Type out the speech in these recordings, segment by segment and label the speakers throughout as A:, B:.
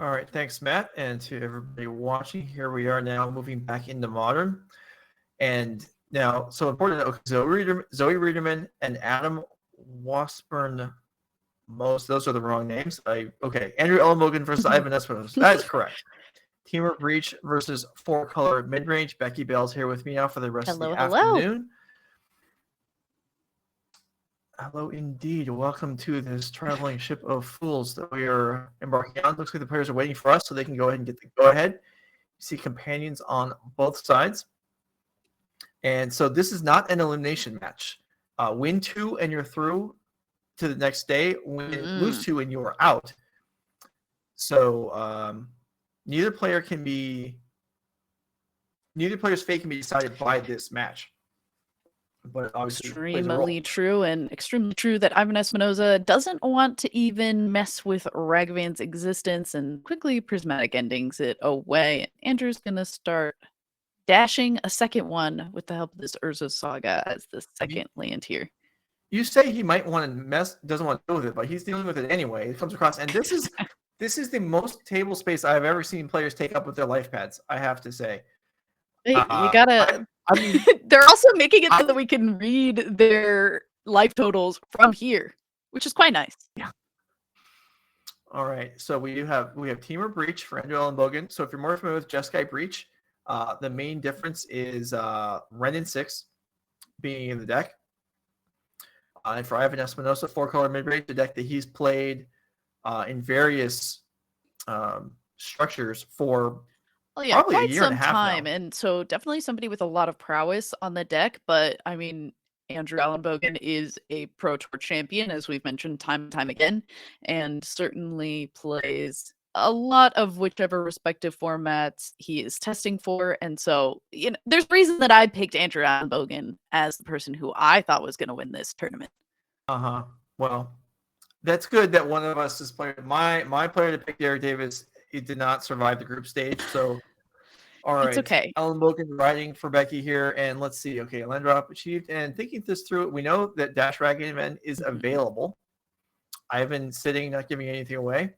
A: All right, thanks, Matt, and to everybody watching. Here we are now moving back into Modern. And now, so important to note, Zoe Reederman and Adam Wasburn-Moses, those are the wrong names. Andrew Elenbogen versus Ivan Espinosa. That is correct. Team of Breach versus four-color Midrange. Becky Bell's here with me now for the rest of the afternoon. Hello, indeed. Welcome to this traveling ship of fools that we are embarking on. Looks like the players are waiting for us so they can go ahead and get the go-ahead. You see companions on both sides. And so this is not an elimination match. Win 2 and you're through to the next day. Lose 2 and you're out. So neither player's fate can be decided by this match. But
B: extremely true, and extremely true that Ivan Espinosa doesn't want to even mess with Ragavan's existence and quickly prismatic endings it away. Andrew's gonna start dashing a second one with the help of this Urza Saga as the second land here.
A: You say he might want to doesn't want to deal with it, but he's dealing with it anyway. It comes across, and this is the most table space I've ever seen players take up with their life pads, I have to say.
B: You gotta. They're also making it so that we can read their life totals from here, which is quite nice.
A: Yeah. All right, so we have Team of Breach for Andrew Elenbogen. So if you're more familiar with Jeskai Breach, the main difference is Ren 6 being in the deck. And for Ivan Espinosa, 4-color mid-range, the deck that he's played in various structures for probably
B: quite
A: a year
B: some
A: and a half
B: time.
A: now.
B: And so definitely somebody with a lot of prowess on the deck. But I mean, Andrew Elenbogen is a Pro Tour champion, as we've mentioned time and time again, and certainly plays a lot of whichever respective formats he is testing for. And so, there's a reason that I picked Andrew Elenbogen as the person who I thought was going to win this tournament.
A: Well, that's good that one of us is playing. My player to pick, Derek Davis, he did not survive the group stage. So, all right.
B: It's okay.
A: Elenbogen riding for Becky here. And let's see. Okay, land drop achieved. And thinking this through, we know that Dash Dragon event is available. Ivan sitting, not giving anything away.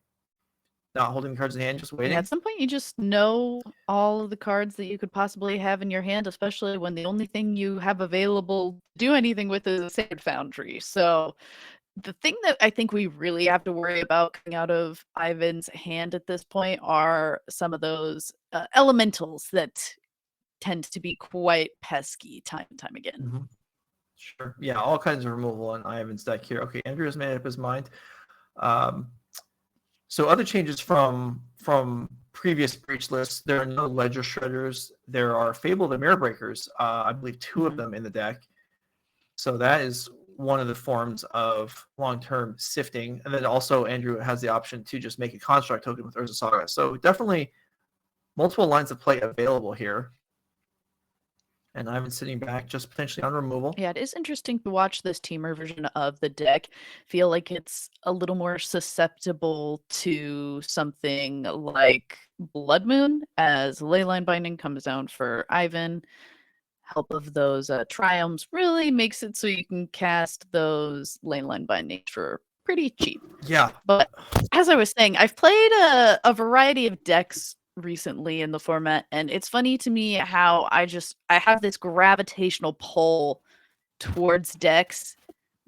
A: Not holding the cards in hand, just waiting.
B: At some point, you just know all of the cards that you could possibly have in your hand, especially when the only thing you have available to do anything with is a Sacred Foundry. So the thing that I think we really have to worry about coming out of Ivan's hand at this point are some of those elementals that tend to be quite pesky time and time again.
A: Mm-hmm. Sure. Yeah, all kinds of removal on Ivan's deck here. Okay, Andrew has made up his mind. So other changes from previous breach lists, there are no ledger shredders. There are Fable the Mirror Breakers, I believe 2 of them in the deck. So that is one of the forms of long-term sifting. And then also Andrew has the option to just make a construct token with Urza Saga. So definitely multiple lines of play available here. And Ivan sitting back, just potentially on removal.
B: Yeah, it is interesting to watch this teamer version of the deck. Feel like it's a little more susceptible to something like Blood Moon, as Leyline Binding comes down for Ivan. Help of those Triumphs really makes it so you can cast those Leyline Bindings for pretty cheap.
A: Yeah.
B: But as I was saying, I've played a variety of decks recently in the format, and it's funny to me how I have this gravitational pull towards decks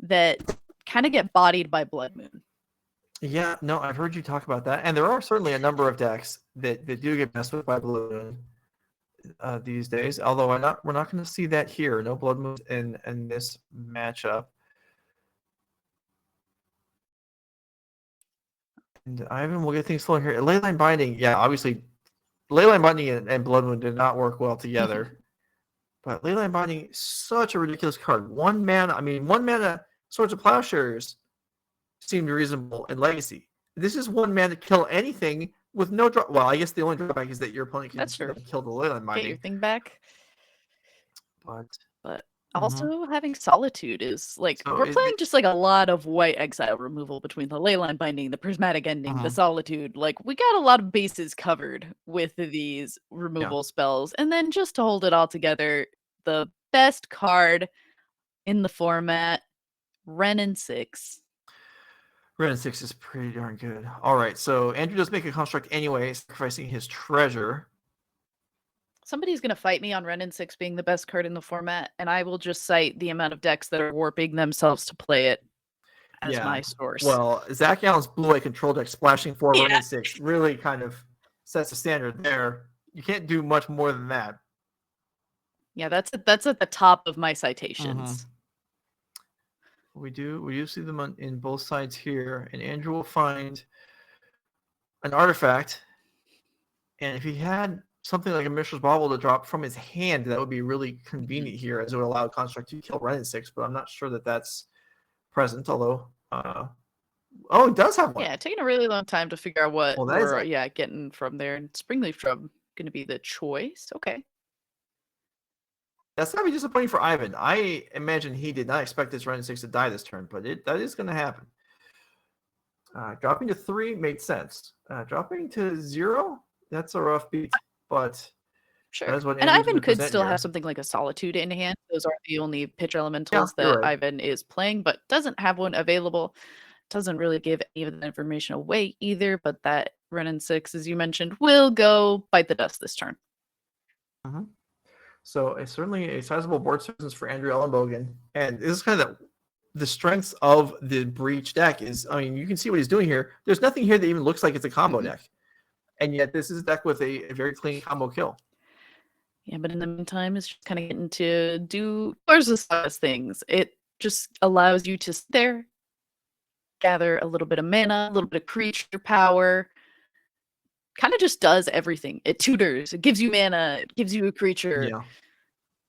B: that kind of get bodied by Blood Moon.
A: Yeah, no, I've heard you talk about that, and there are certainly a number of decks that do get messed with by Blood Moon these days. Although we're not going to see that here. No Blood Moon in this matchup. And Ivan will get things flowing here. Leyline Binding, yeah, obviously. Leyline Binding and Blood Moon did not work well together. But Leyline Binding, such a ridiculous card. 1 mana Swords of Plowshares seemed reasonable in Legacy. This is 1 mana to kill anything with no drop. Well, I guess the only drawback is that your opponent can kill the Leyline Binding.
B: Get your thing back.
A: But
B: also having Solitude is like, we're playing just like a lot of white exile removal between the Leyline Binding, the Prismatic Ending, the Solitude. Like, we got a lot of bases covered with these removal spells. And then just to hold it all together, the best card in the format, Ren 6.
A: Red and 6 is pretty darn good. All right, so Andrew does make a construct anyway, sacrificing his treasure.
B: Somebody's going to fight me on Ren and 6 being the best card in the format, and I will just cite the amount of decks that are warping themselves to play it as my source.
A: Well, Zach Allen's blue-white control deck splashing 4 Ren
B: Yeah.
A: and 6 really kind of sets the standard there. You can't do much more than that.
B: Yeah, that's at the top of my citations.
A: We do see them in both sides here, and Andrew will find an artifact, and if he had something like a Mishra's Bauble to drop from his hand, that would be really convenient here, as it would allow Construct to kill Ren and 6, but I'm not sure that that's present, although oh, it does have one.
B: Yeah, taking a really long time to figure out what
A: Well, that is
B: we're getting from there. And Springleaf Shrub going to be the choice. Okay.
A: That's gonna be disappointing for Ivan. I imagine he did not expect this Ren and 6 to die this turn, but that is going to happen. Dropping to 3 made sense. Dropping to 0, that's a rough beat, but
B: Sure.
A: that is what
B: And
A: Andrew's
B: Ivan
A: gonna
B: could
A: present
B: still
A: here.
B: have something like a Solitude in hand. Those are the only pitch elementals that
A: you're right.
B: Ivan is playing, but doesn't have one available. Doesn't really give any of the information away either, but that Ren and 6, as you mentioned, will go bite the dust this turn.
A: So certainly a sizable board presence for Andrew Elenbogen, and this is kind of the strengths of the Breach deck. Is, I mean, you can see what he's doing here. There's nothing here that even looks like it's a combo deck, and yet this is a deck with a very clean combo kill.
B: Yeah, but in the meantime, it's just kind of getting to do Urza things. It just allows you to sit there, gather a little bit of mana, a little bit of creature power. Kind of just does everything. It tutors. It gives you mana. It gives you a creature.
A: Yeah.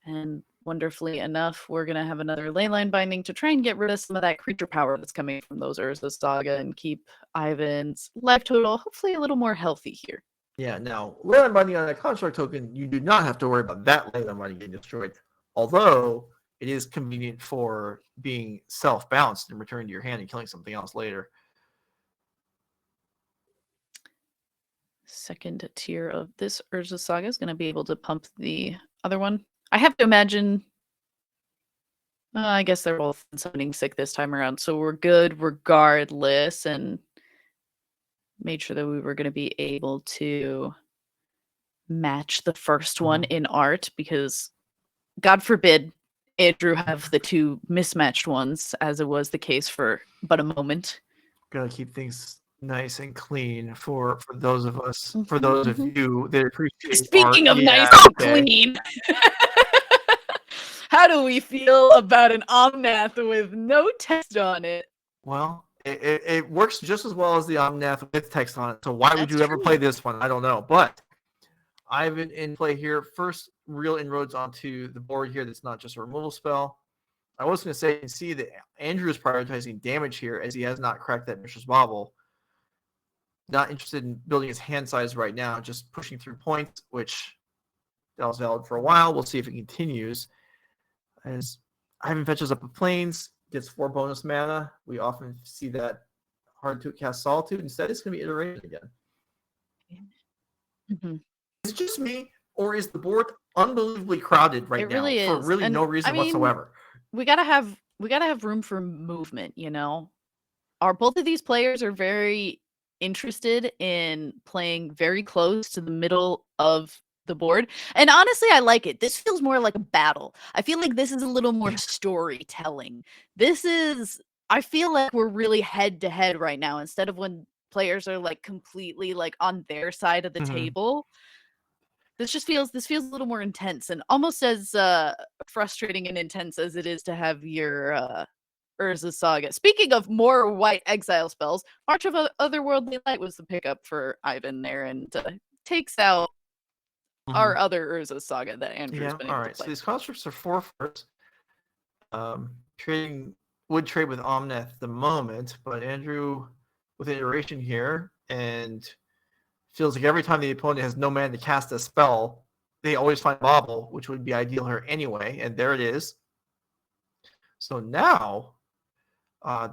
B: And wonderfully enough, we're going to have another Leyline Binding to try and get rid of some of that creature power that's coming from those Urza Saga and keep Ivan's life total hopefully a little more healthy here.
A: Yeah, now, Leyline Binding on a construct token, you do not have to worry about that Leyline Binding getting destroyed. Although, it is convenient for being self-balanced and returning to your hand and killing something else later.
B: Second tier of this Urza Saga is going to be able to pump the other one. I have to imagine... I guess they're both summoning sick this time around, so we're good regardless, and made sure that we were going to be able to match the first one in art, because God forbid Andrew have the two mismatched ones, as it was the case for but a moment.
A: Gotta keep things nice and clean for those of us, for those of you that appreciate
B: Speaking
A: art.
B: of nice and clean, how do we feel about an Omnath with no text on it?
A: Well, it works just as well as the Omnath with text on it, so why would you ever play this one? I don't know, but I've in play here. First real inroads onto the board here that's not just a removal spell. I was going to say, you can see that Andrew is prioritizing damage here, as he has not cracked that Mishra's Bauble. Not interested in building his hand size right now, just pushing through points, which that was valid for a while. We'll see if it continues. As Ivan fetches up the Plains, gets 4 bonus mana. We often see that hard to cast Solitude. Instead, it's going to be Iteration again. Is it just me, or is the board unbelievably crowded right now for really no reason whatsoever?
B: We gotta have room for movement, you know. Both of these players are very interested in playing very close to the middle of the board, and honestly, I like it. This feels more like a battle. I feel like this is a little more storytelling. I feel like we're really head to head right now, instead of when players are like completely like on their side of the table. This feels a little more intense, and almost as frustrating and intense as it is to have your Urza Saga. Speaking of more white exile spells, March of Otherworldly Light was the pickup for Ivan there, and takes out our other Urza Saga that Andrew's been able to play.
A: So these constructs are 4 first. Would trade with Omnath at the moment, but Andrew with Iteration here, and feels like every time the opponent has no mana to cast a spell, they always find Bauble, which would be ideal here anyway, and there it is. So now,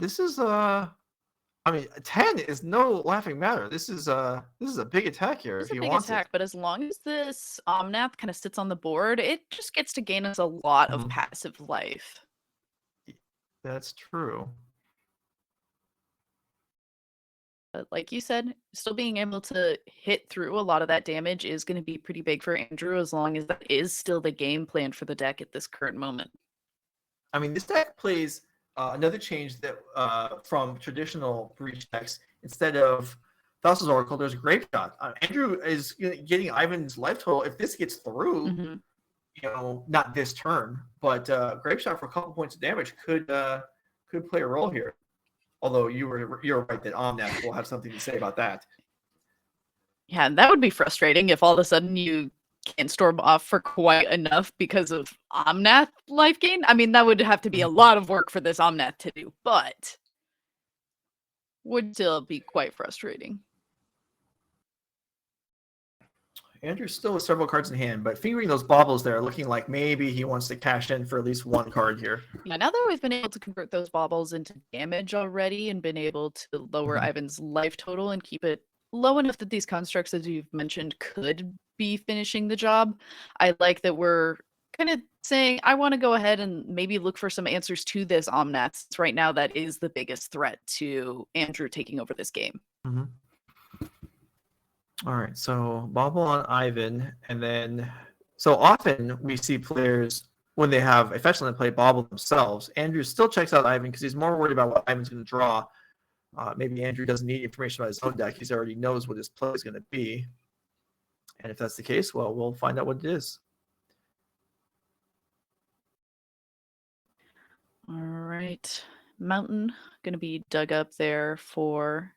A: this is I mean, 10 is no laughing matter. This is a big attack here.
B: It's a big attack, but as long as this Omnath kind of sits on the board, it just gets to gain us a lot of passive life.
A: That's true.
B: like you said, still being able to hit through a lot of that damage is going to be pretty big for Andrew, as long as that is still the game plan for the deck at this current moment.
A: I mean, this deck plays another change that from traditional breach decks. Instead of Thassa's Oracle, there's a Grape Shot. Andrew is getting Ivan's life total. If this gets through,
B: Mhm.
A: Not this turn, but Grape Shot for a couple points of damage could play a role here. Although you're right that Omnath will have something to say about that.
B: Yeah, and that would be frustrating if all of a sudden you can't storm off for quite enough because of Omnath life gain. I mean, that would have to be a lot of work for this Omnath to do, but would still be quite frustrating.
A: Andrew still has several cards in hand, but fingering those baubles there, looking like maybe he wants to cash in for at least one card here.
B: Yeah, now that we've been able to convert those baubles into damage already and been able to lower Ivan's life total and keep it low enough that these constructs, as you've mentioned, could be finishing the job, I like that we're kind of saying, I want to go ahead and maybe look for some answers to this Omnath. Right now, that is the biggest threat to Andrew taking over this game.
A: Mm-hmm. All right, so bauble on Ivan, and then so often we see players when they have a fetch land play bauble themselves. Andrew still checks out Ivan because he's more worried about what Ivan's going to draw. Maybe Andrew doesn't need information about his own deck. He already knows what his play is going to be. And if that's the case, well, we'll find out what it is.
B: All right. Mountain going to be dug up there for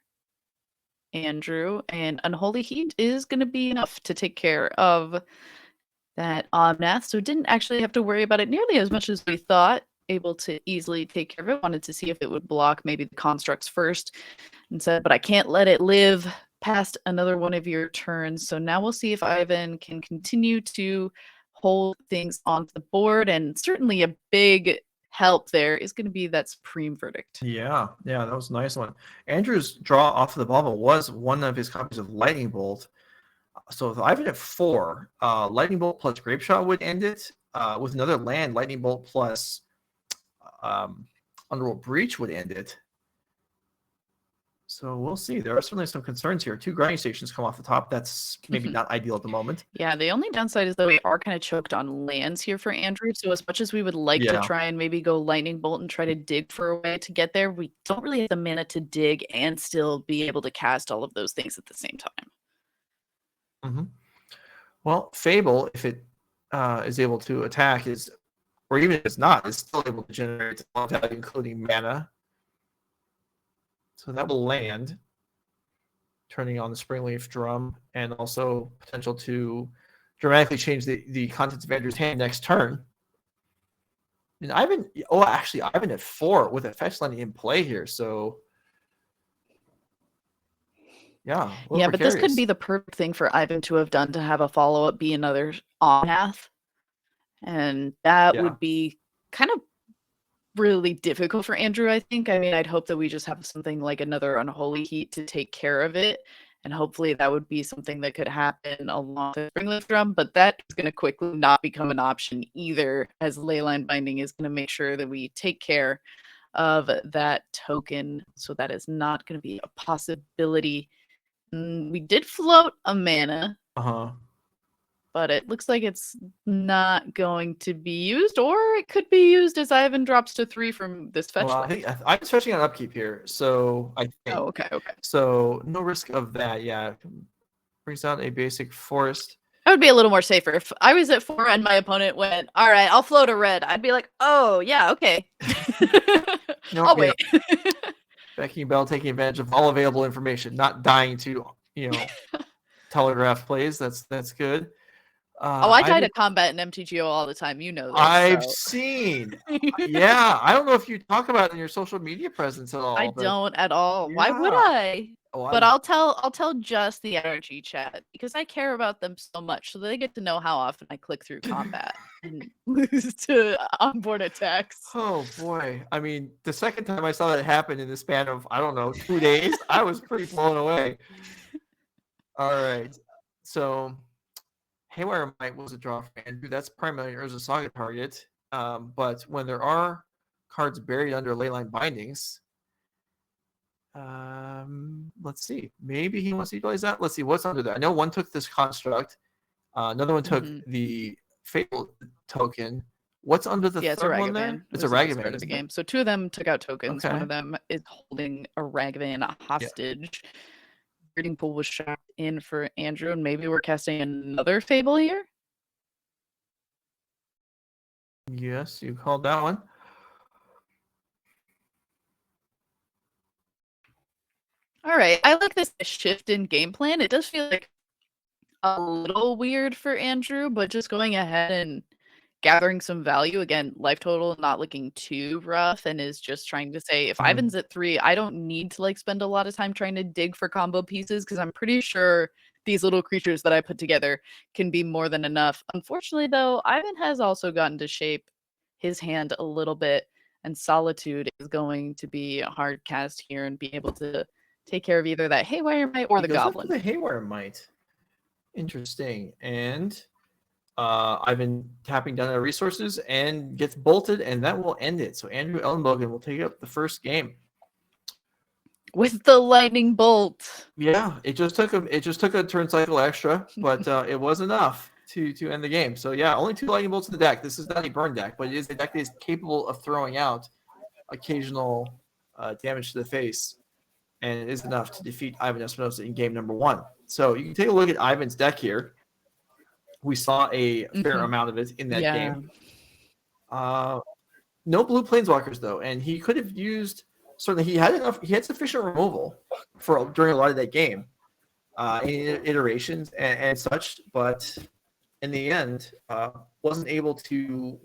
B: Andrew, and Unholy Heat is going to be enough to take care of that Omnath, so didn't actually have to worry about it nearly as much as we thought. Able to easily take care of it. Wanted to see if it would block maybe the constructs first, and said, but I can't let it live past another one of your turns. So now we'll see if Ivan can continue to hold things onto the board, and certainly a big help there is going to be that Supreme Verdict.
A: Yeah, that was a nice one. Andrew's draw off of the bauble was one of his copies of Lightning Bolt. So if Ivan at 4, Lightning Bolt plus Grape Shot would end it. With another land, Lightning Bolt plus Underworld Breach would end it. So we'll see. There are certainly some concerns here. 2 grinding stations come off the top. That's maybe not ideal at the moment.
B: Yeah, the only downside is that we are kind of choked on lands here for Andrew. So as much as we would like to try and maybe go Lightning Bolt and try to dig for a way to get there, we don't really have the mana to dig and still be able to cast all of those things at the same time.
A: Mm-hmm. Well, Fable, if it is able to attack, or even if it's not, is still able to generate a lot of value, including mana. So that will land, turning on the Springleaf Drum, and also potential to dramatically change the contents of Andrew's hand next turn. And Ivan at 4 with a fetch land in play here. So yeah,
B: but this could be the perfect thing for Ivan to have done, to have a follow-up be another Omnath. And that would be kind of really difficult for Andrew, I think. I mean, I'd hope that we just have something like another Unholy Heat to take care of it. And hopefully that would be something that could happen along with Springleaf Drum, but that is going to quickly not become an option either, as Leyline Binding is going to make sure that we take care of that token. So that is not going to be a possibility. We did float a mana. But it looks like it's not going to be used, or it could be used as Ivan drops to 3 from this fetch.
A: Well, I'm fetching on upkeep here, so I think.
B: Oh, okay.
A: So no risk of that. Yeah, brings out a basic forest.
B: I would be a little more safer if I was at 4 and my opponent went, all right, I'll float a red. I'd be like, oh yeah, okay. I'll wait.
A: Becking Bell taking advantage of all available information, not dying to telegraph plays. That's good.
B: I die to combat in MTGO all the time. You know this.
A: I've seen. Yeah, I don't know if you talk about it in your social media presence at all.
B: I don't at all. Yeah. Why would I? But I'll tell just the NRG chat, because I care about them so much, so they get to know how often I click through combat and lose to onboard attacks.
A: Oh boy! I mean, the second time I saw that happen in the span of 2 days, I was pretty blown away. All right, so. Haywire Might was a draw for Andrew. That's primarily Urza Saga target. But when there are cards buried under Leyline Bindings, Let's see. Maybe he wants to utilize that. Let's see what's under there. I know one took this construct. Another one took the Fable token. What's under the third one there? It's a Ragavan
B: of the game. So 2 of them took out tokens.
A: Okay.
B: One of them is holding a Ragavan hostage. Breeding Pool was shot in for Andrew, and maybe we're casting another Fable here?
A: Yes, you called that one.
B: All right, I like this shift in game plan. It does feel like a little weird for Andrew, but just going ahead and gathering some value. Again, life total not looking too rough, and is just trying to say, if Ivan's at 3, I don't need to like spend a lot of time trying to dig for combo pieces, because I'm pretty sure these little creatures that I put together can be more than enough. Unfortunately, though, Ivan has also gotten to shape his hand a little bit, and Solitude is going to be a hard cast here and be able to take care of either that Haywire Mite or the Goblin.
A: The Haywire Mite. Interesting. And I've been tapping down our resources and gets bolted, and that will end it. So Andrew Elenbogen will take up the first game
B: with the lightning bolt.
A: Yeah, it just took a turn cycle extra, but it was enough to end the game. So yeah, only 2 lightning bolts in the deck. This is not a burn deck, but it is a deck that is capable of throwing out occasional damage to the face, and it is enough to defeat Ivan Espinosa in game number 1. So you can take a look at Ivan's deck here. We saw a fair amount of it in that game. No blue planeswalkers though, and he could have used. Certainly, he had sufficient removal during a lot of that game, in iterations and such. But in the end, wasn't able to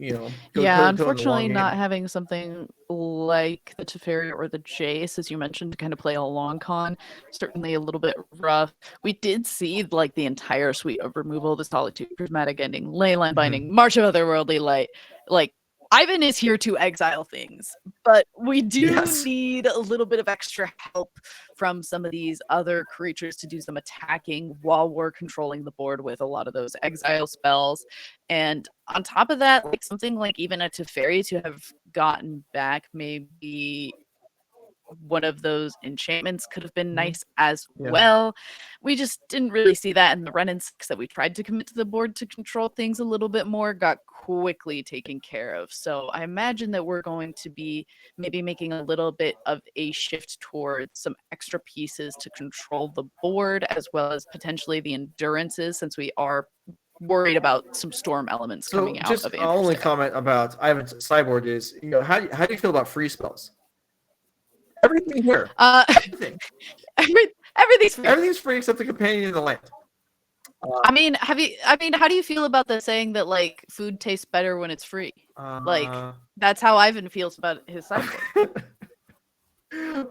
A: go
B: unfortunately, not having something like the Teferi or the Jace, as you mentioned, to kind of play a long con, certainly a little bit rough. We did see like the entire suite of removal: the Solitude, Prismatic Ending, Leyline Binding, March of Otherworldly Light. Like, Ivan is here to exile things, but we do need a little bit of extra help from some of these other creatures to do some attacking while we're controlling the board with a lot of those exile spells. And on top of that, like something like even a Teferi to have gotten back maybe one of those enchantments could have been nice as well. We just didn't really see that, and the run and 6 that we tried to commit to the board to control things a little bit more got quickly taken care of. So I imagine that we're going to be maybe making a little bit of a shift towards some extra pieces to control the board, as well as potentially the endurances, since we are worried about some storm elements coming out of Andrew's
A: deck. Only
B: deck.
A: comment about Ivan's sideboard is, how do you feel about free spells? Everything here. Everything.
B: Everything's
A: free except the companion in the land.
B: How do you feel about the saying that like food tastes better when it's free? Like that's how Ivan feels about his sideboard.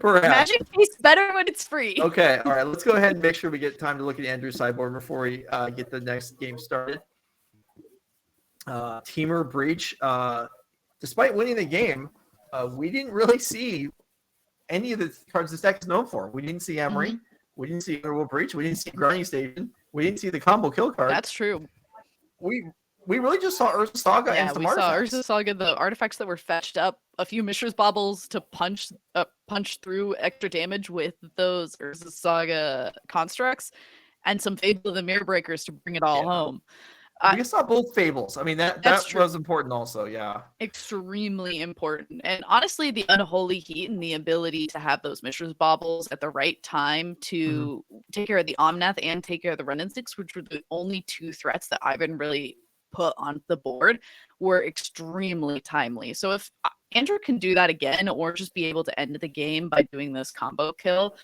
A: Perhaps.
B: Magic tastes better when it's free.
A: Okay, all right. Let's go ahead and make sure we get time to look at Andrew's sideboard before we get the next game started. Temur Breach. Despite winning the game, we didn't really see any of the cards this deck is known for. We didn't see Emery. We didn't see Underworld Breach. We didn't see Grinding Station. We didn't see the combo kill card.
B: That's true.
A: We really just saw Urza Saga and some artifacts.
B: Saw Urza Saga, the artifacts that were fetched up, a few Mishra's Baubles to punch through extra damage with those Urza Saga constructs, and some Fable of the Mirror Breakers to bring it all home.
A: We saw both Fables. I mean, that was important also,
B: Extremely important. And honestly, the Unholy Heat and the ability to have those Mishra's Baubles at the right time to take care of the Omnath and take care of the Run-and-Sticks, which were the only 2 threats that Ivan really put on the board, were extremely timely. So if Andrew can do that again, or just be able to end the game by doing this combo kill,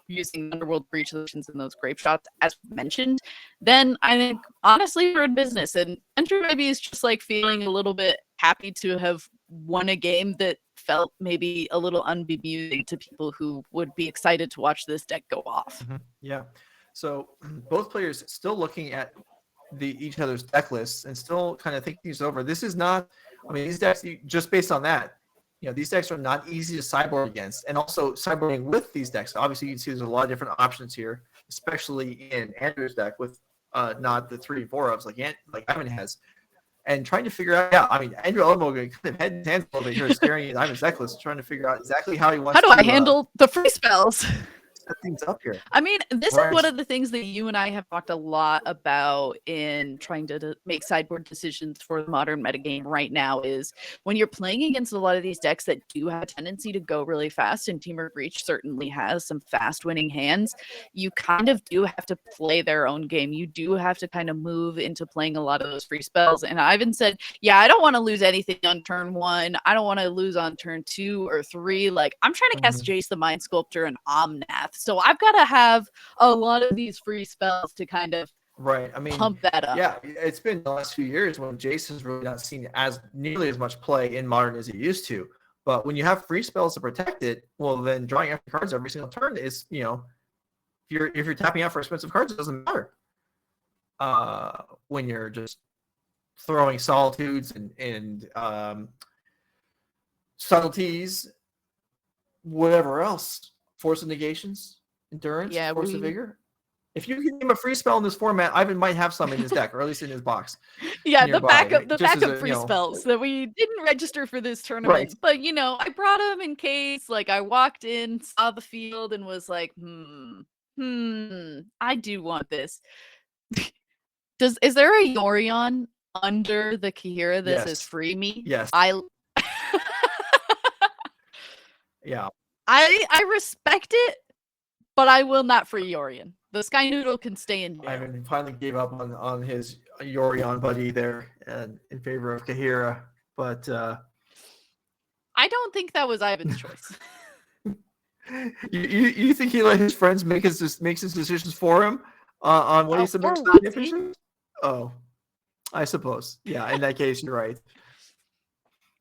B: using Underworld Breach solutions and those Grape Shots, as mentioned, then I think, honestly, we're in business. And Andrew maybe is just like feeling a little bit happy to have won a game that felt maybe a little unbemusing to people who would be excited to watch this deck go off.
A: Yeah. So both players still looking at each other's deck lists and still kind of thinking these over. This is not, these decks, just based on that, these decks are not easy to sideboard against, and also sideboarding with these decks. Obviously, you can see there's a lot of different options here, especially in Andrew's deck with not the 3 and 4 ofs like Ivan has. and trying to figure out. Yeah, I mean, Andrew Elenbogen kind of head and hands a little bit here, staring at Ivan's decklist, trying to figure out exactly how he wants.
B: How do I handle the free spells?
A: Set things up here.
B: I mean, this
A: Right.
B: is one of the things that you and I have talked a lot about in trying to make sideboard decisions for the modern metagame right now is when you're playing against a lot of these decks that do have a tendency to go really fast, and Temur Breach certainly has some fast winning hands, you kind of do have to play their own game. You do have to kind of move into playing a lot of those free spells. And Ivan said, yeah, I don't want to lose anything on turn 1. I don't want to lose on turn 2 or 3. Like, I'm trying to cast Jace the Mind Sculptor and Omnath. So I've got to have a lot of these free spells to kind of pump that up.
A: Yeah, it's been the last few years when Jace has really not seen as nearly as much play in Modern as he used to. But when you have free spells to protect it, well, then drawing extra cards every single turn is, if you're tapping out for expensive cards, it doesn't matter. When you're just throwing solitudes and subtleties, whatever else, force of negations, endurance, force of vigor. If you can name a free spell in this format, Ivan might have some in his deck, or at least in his box.
B: Yeah,
A: nearby.
B: the backup free spells that we didn't register for this tournament. But I brought them in case. Like, I walked in, saw the field, and was like, I do want this. Is there a Yorion under the Kahira that says free me?
A: Yes. Yeah.
B: I respect it, but I will not free Yorion. The Sky Noodle can stay in jail.
A: Ivan finally gave up on his Yorion buddy there and in favor of Kahira, but
B: I don't think that was Ivan's choice.
A: You think he let his friends makes his decisions for him on what he submits to the officials? Oh, I suppose. Yeah, in that case, you're right.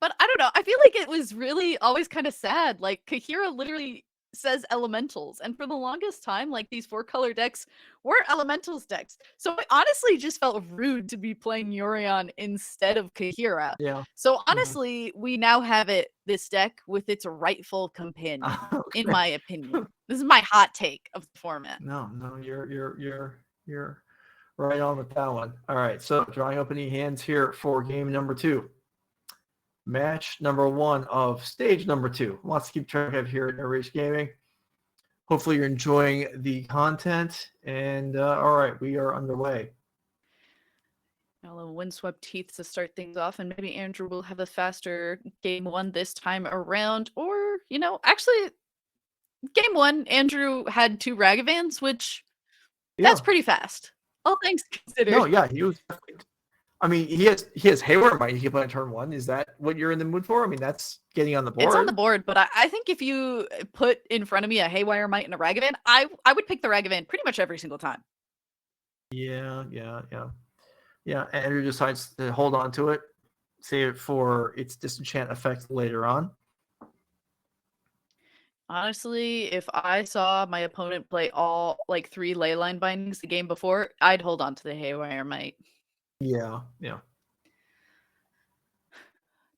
B: But I don't know. I feel like it was really always kind of sad. Like, Kahira literally says elementals, and for the longest time, like, these 4-color decks were elementals decks. So I honestly just felt rude to be playing Yorion instead of Kahira.
A: Yeah.
B: So honestly, we now have this deck with its rightful companion, in my opinion. This is my hot take of the format.
A: No, you're right on with that one. All right, so drawing opening hands here for game number 2. Match number 1 of stage number 2. Lots to keep track of here at NRG Gaming. Hopefully you're enjoying the content. And all right, we are underway.
B: A windswept teeth to start things off, and maybe Andrew will have a faster game 1 this time around. Or, actually, game 1, Andrew had 2 Ragavans, which that's pretty fast. All things considered.
A: No, yeah, he was. I mean, he has Haywire Might he can play on turn 1. Is that what you're in the mood for? I mean, that's getting on the board.
B: It's on the board, but I think if you put in front of me a Haywire Might and a Ragavan, I would pick the Ragavan pretty much every single time.
A: Yeah. Andrew decides to hold on to it, save it for its disenchant effect later on.
B: Honestly, if I saw my opponent play all 3 Leyline Bindings the game before, I'd hold on to the Haywire Might.
A: Yeah.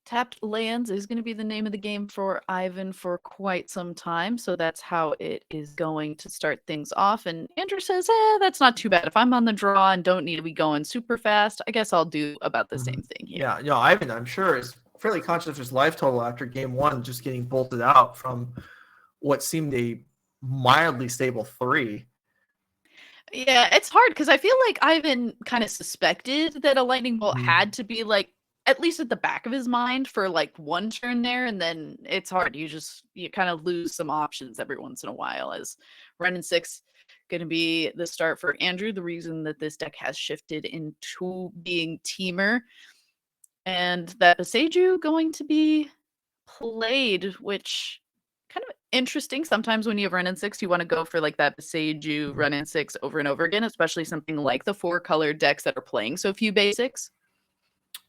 B: Tapped lands is going to be the name of the game for Ivan for quite some time, so that's how it is going to start things off. And Andrew says, that's not too bad. If I'm on the draw and don't need to be going super fast, I guess I'll do about the same thing here.
A: Yeah, Ivan, I'm sure, is fairly conscious of his life total after game 1, just getting bolted out from what seemed a mildly stable 3.
B: Yeah, it's hard because I feel like Ivan kind of suspected that a lightning bolt had to be at least at the back of his mind for 1 turn there, and then it's hard. You kind of lose some options every once in a while. As Round 6 going to be the start for Andrew, the reason that this deck has shifted into being Temur, and that Beseju going to be played, which kind of interesting. Sometimes when you have Round 6, you want to go for that Beseju Round 6 over and over again, especially something like the 4-color decks that are playing so few basics.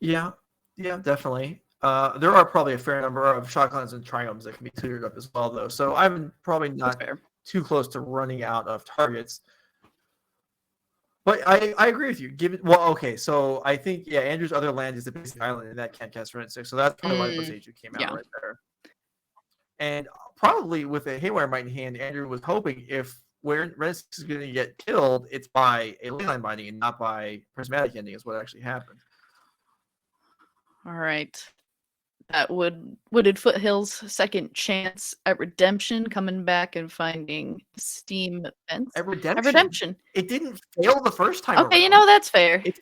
A: Yeah, definitely. There are probably a fair number of shotguns and triomes that can be cleared up as well, though. So I'm probably not too close to running out of targets. But I agree with you. So I think, Andrew's other land is the basic island, and that can't cast Round 6. So that's probably why Beseju came out right there. And probably with a Haywire Might in hand, Andrew was hoping if where Round 6 is going to get killed, it's by a Leyline Binding and not by Prismatic Ending is what actually happened.
B: All right. That Wooded Foothills Second Chance at Redemption, coming back and finding Steam events.
A: At
B: At
A: Redemption.
B: Redemption.
A: It didn't fail the first time
B: Okay,
A: around.
B: that's fair.
A: It's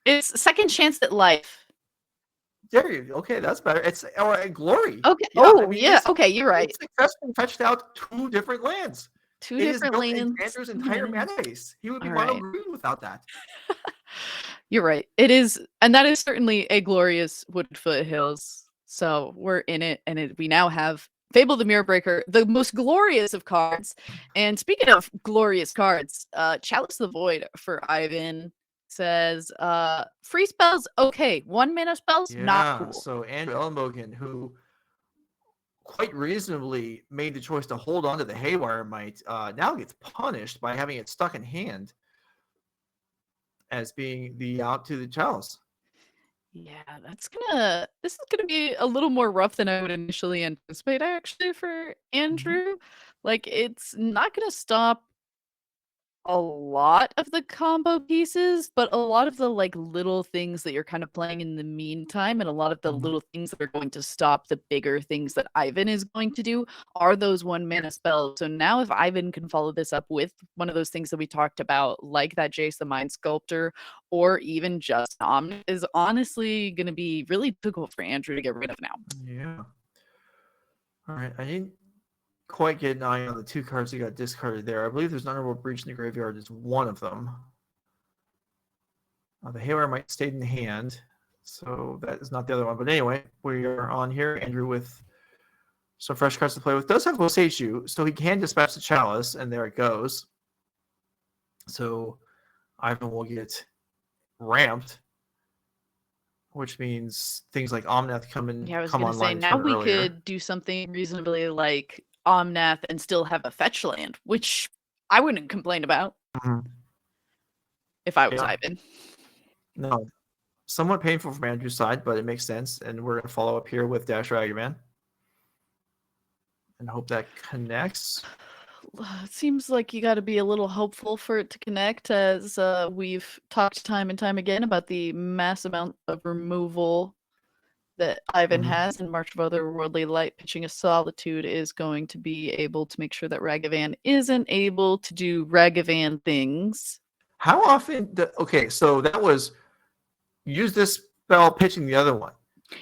B: It's Second Chance at Life.
A: there you go. Okay, that's better. It's at Glory.
B: Okay.
A: Yeah,
B: Oh,
A: I mean,
B: yeah. Okay, you're right.
A: It successfully fetched out 2 different lands.
B: Two
A: It is
B: different
A: built
B: lands.
A: into Andrew's entire mana base. He would be
B: All
A: mono
B: right.
A: green without that.
B: You're right. It is, and that is certainly a glorious Wooded Foothills. So we're in it, and we now have Fable the Mirror Breaker, the most glorious of cards. And speaking of glorious cards, Chalice the Void for Ivan says, free spells, okay. 1 mana spells, not cool.
A: So Andrew Elenbogen, who quite reasonably made the choice to hold on to the Haywire Might, now gets punished by having it stuck in hand as being the out to the Chalice.
B: Yeah, this is gonna be a little more rough than I would initially anticipate, actually, for Andrew. Like, it's not gonna stop a lot of the combo pieces, but a lot of the like little things that you're kind of playing in the meantime, and a lot of the little things that are going to stop the bigger things that Ivan is going to do are those 1 mana spells. So now if Ivan can follow this up with one of those things that we talked about, like that Jace the Mind Sculptor, or even just Omni, is honestly going to be really difficult for Andrew to get rid of now.
A: Yeah. All right. I didn't quite get an eye on the 2 cards that got discarded there. I believe there's an Honorable Breach in the graveyard. It's one of them. The Haywire Might stayed in hand, so that is not the other one. But anyway, we are on here. Andrew with some fresh cards to play with. Does have Boseiju, so he can dispatch the Chalice, and there it goes. So Ivan will get ramped, which means things like Omnath come online.
B: Yeah, I was going to say, now we could do something reasonably like Omnath and still have a fetch land, which I wouldn't complain about if I was Ivan.
A: No, somewhat painful from Andrew's side, but it makes sense. And we're going to follow up here with Dash Ragavan and hope that connects.
B: It seems like you got to be a little hopeful for it to connect, as we've talked time and time again about the mass amount of removal that Ivan has, and March of Otherworldly Light pitching a Solitude is going to be able to make sure that Ragavan isn't able to do Ragavan things.
A: How often? Okay, so that was use this spell pitching the other one.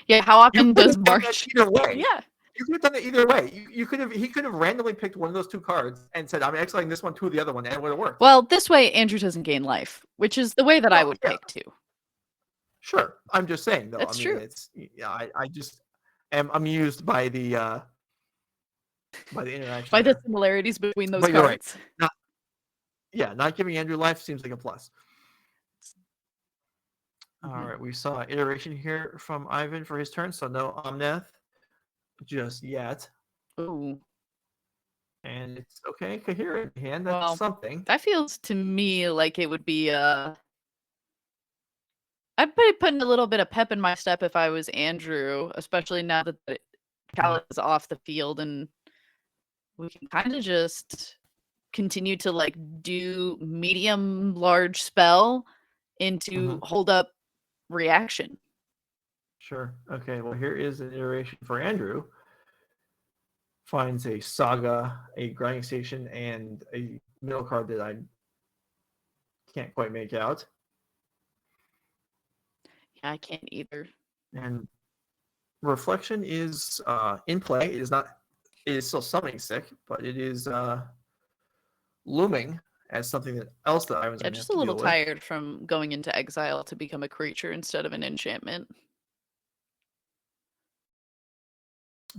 B: Yeah, how often does March?
A: Either way.
B: Yeah.
A: You could have done it either way. He could have randomly picked one of those 2 cards and said, I'm exiling this one to the other one, and it would have worked.
B: Well, this way Andrew doesn't gain life, which is the way that I would pick too.
A: Sure. I'm just saying, though.
B: That's true.
A: It's, I just am amused by the interaction.
B: By the similarities between those cards.
A: Right. Not giving Andrew life seems like a plus. All right, we saw iteration here from Ivan for his turn, so no Omnath just yet.
B: Ooh.
A: And it's okay, coherent hand. That's something.
B: That feels to me like it would be I'd be putting a little bit of pep in my step if I was Andrew, especially now that Chalice is off the field, and we can kind of just continue to like do medium large spell into hold up reaction.
A: Sure. Okay, well, here is an iteration for Andrew. Finds a Saga, a Grinding Station, and a middle card that I can't quite make out.
B: Yeah, I can't either.
A: And Reflection is in play. It is not. It is still summoning sick, but it is looming as something else that I was
B: just a little tired from going into exile to become a creature instead of an enchantment.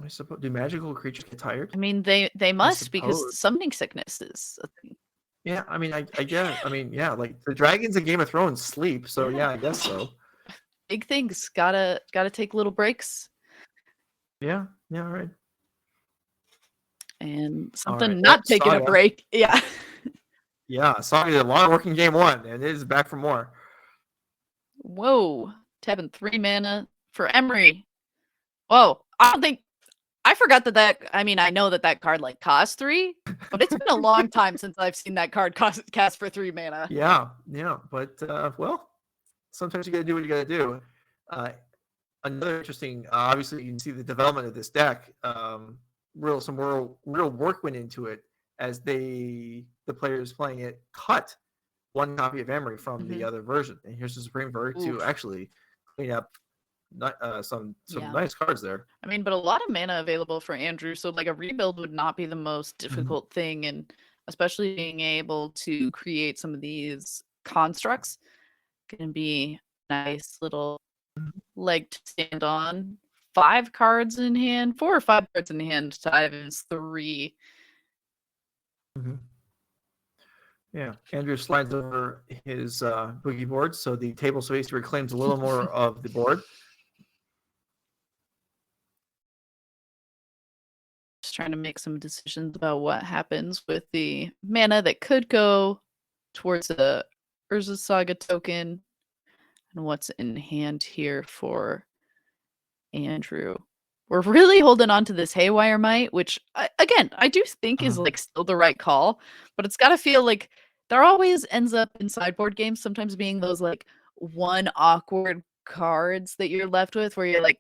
A: I suppose, do magical creatures get tired?
B: I mean, they must, because summoning sickness is a thing.
A: Yeah, I mean, I guess. I mean, yeah, like the dragons in Game of Thrones sleep, so yeah, I guess so.
B: Big things. Gotta take little breaks.
A: Yeah, all right.
B: And something not taking a break. Yeah.
A: Yeah, Saga did a long work in Game 1, and it is back for more.
B: Whoa. Tapping 3 mana for Emery. Whoa. I forgot that I mean, I know that card like costs 3, but it's been a long time since I've seen that card cast for 3 mana.
A: Yeah, but well, sometimes you gotta do what you gotta do. another interesting, obviously, you can see the development of this deck. Some real work went into it as the players playing it cut one copy of Emery from the other version, and here's the Supreme Verdict to actually clean up some nice cards there.
B: I mean, but a lot of mana available for Andrew, so like a rebuild would not be the most difficult thing, and especially being able to create some of these constructs can be a nice little leg to stand on. 5 cards in hand, 4 or 5 cards in hand to Ivan's 3.
A: Yeah, Andrew slides over his boogie board, so the table space reclaims a little more of the board.
B: Just trying to make some decisions about what happens with the mana that could go towards the Urza Saga token and what's in hand here for Andrew. We're really holding on to this Haywire Might, which, again, I do think is like still the right call, but it's got to feel like there always ends up in sideboard games sometimes being those like one awkward cards that you're left with where you're like,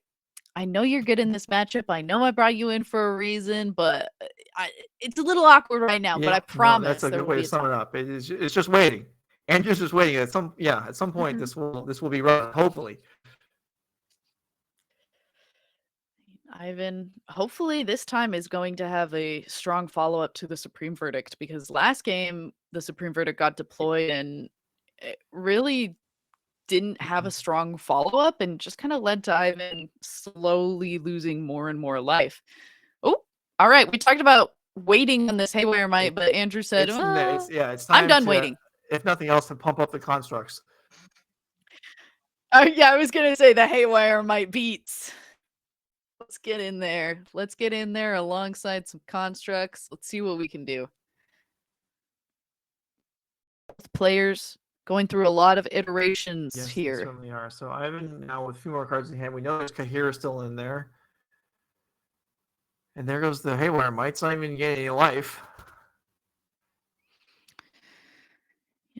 B: I know you're good in this matchup. I know I brought you in for a reason, but it's a little awkward right now. But I promise
A: that's a good way to sum it up. It's just waiting. Andrew's just waiting. At some point this will be run, hopefully.
B: Ivan, hopefully this time is going to have a strong follow-up to the Supreme Verdict, because last game the Supreme Verdict got deployed and it really didn't have a strong follow-up and just kind of led to Ivan slowly losing more and more life. Oh, all right. We talked about waiting on this Haywire Might, but Andrew said,
A: it's time
B: I'm done waiting.
A: If nothing else, to pump up the constructs.
B: Yeah, I was going to say the Haywire Might beats. Let's get in there. Let's get in there alongside some constructs. Let's see what we can do. Players going through a lot of iterations here.
A: They certainly are. So Ivan now with a few more cards in hand. We know there's Kahira still in there. And there goes the Haywire Might's not even getting any life.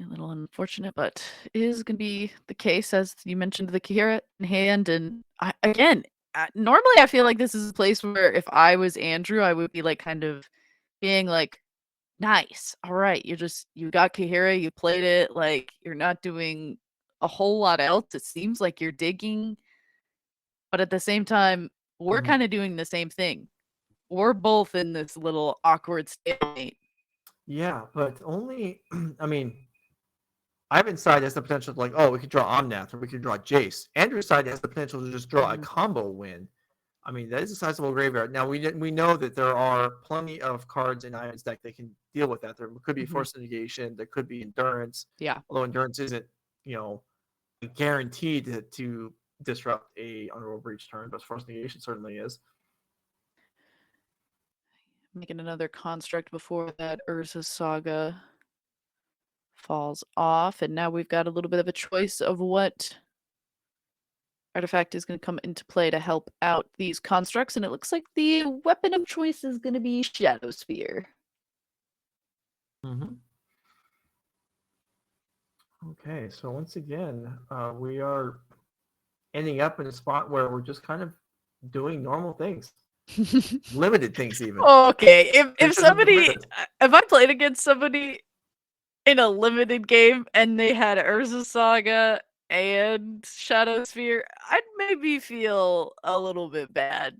B: A little unfortunate, but it is going to be the case, as you mentioned, the Kahira in hand. And normally I feel like this is a place where if I was Andrew, I would be like kind of being like, nice. All right. You got Kahira, you played it. Like, you're not doing a whole lot else. It seems like you're digging. But at the same time, we're kind of doing the same thing. We're both in this little awkward stalemate.
A: Yeah, but only, I mean, Ivan's side has the potential to like, oh, we could draw Omnath or we could draw Jace. Andrew's side has the potential to just draw a combo win. I mean, that is a sizable graveyard. Now, we know that there are plenty of cards in Ivan's deck that can deal with that. There could be Force Negation. There could be Endurance.
B: Yeah.
A: Although Endurance isn't, guaranteed to disrupt a Unreal Breach turn, but Force Negation certainly is.
B: Making another construct before that Urza Saga falls off. And now we've got a little bit of a choice of what artifact is going to come into play to help out these constructs. And it looks like the weapon of choice is going to be Shadow Sphere.
A: Okay, so once again, we are ending up in a spot where we're just kind of doing normal things. Limited things even.
B: Okay, if I played against somebody in a limited game and they had Urza Saga and Shadow Sphere, I'd maybe feel a little bit bad.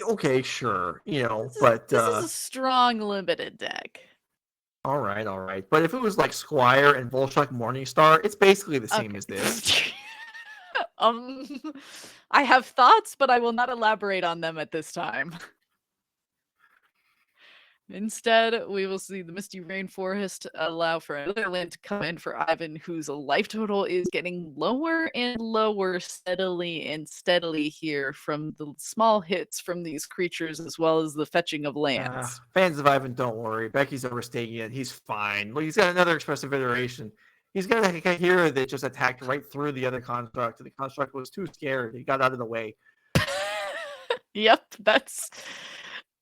A: Okay, sure,
B: this
A: but
B: this is a strong limited deck.
A: All right. But if it was like Squire and Volshock Morningstar, it's basically the same as this.
B: I have thoughts, but I will not elaborate on them at this time. Instead, we will see the Misty Rainforest allow for another land to come in for Ivan, whose life total is getting lower and lower steadily here from the small hits from these creatures as well as the fetching of lands.
A: Fans of Ivan, don't worry. Becky's overstating it. He's fine. Look, he's got another expressive iteration. He's got a Kahira that just attacked right through the other construct. The construct was too scared. He got out of the way.
B: Yep, that's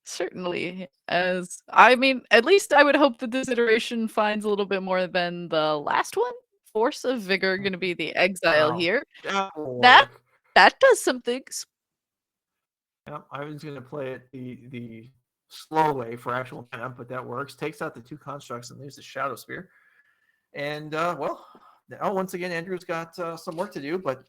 B: certainly, at least I would hope that this iteration finds a little bit more than the last one. Force of Vigor going to be the exile here.
A: That
B: That does some things.
A: Yep, Ivan's going to play it the slow way for actual mana, but that works. Takes out the 2 constructs and leaves the Shadow Spear. And, well, now once again, Andrew's got some work to do, but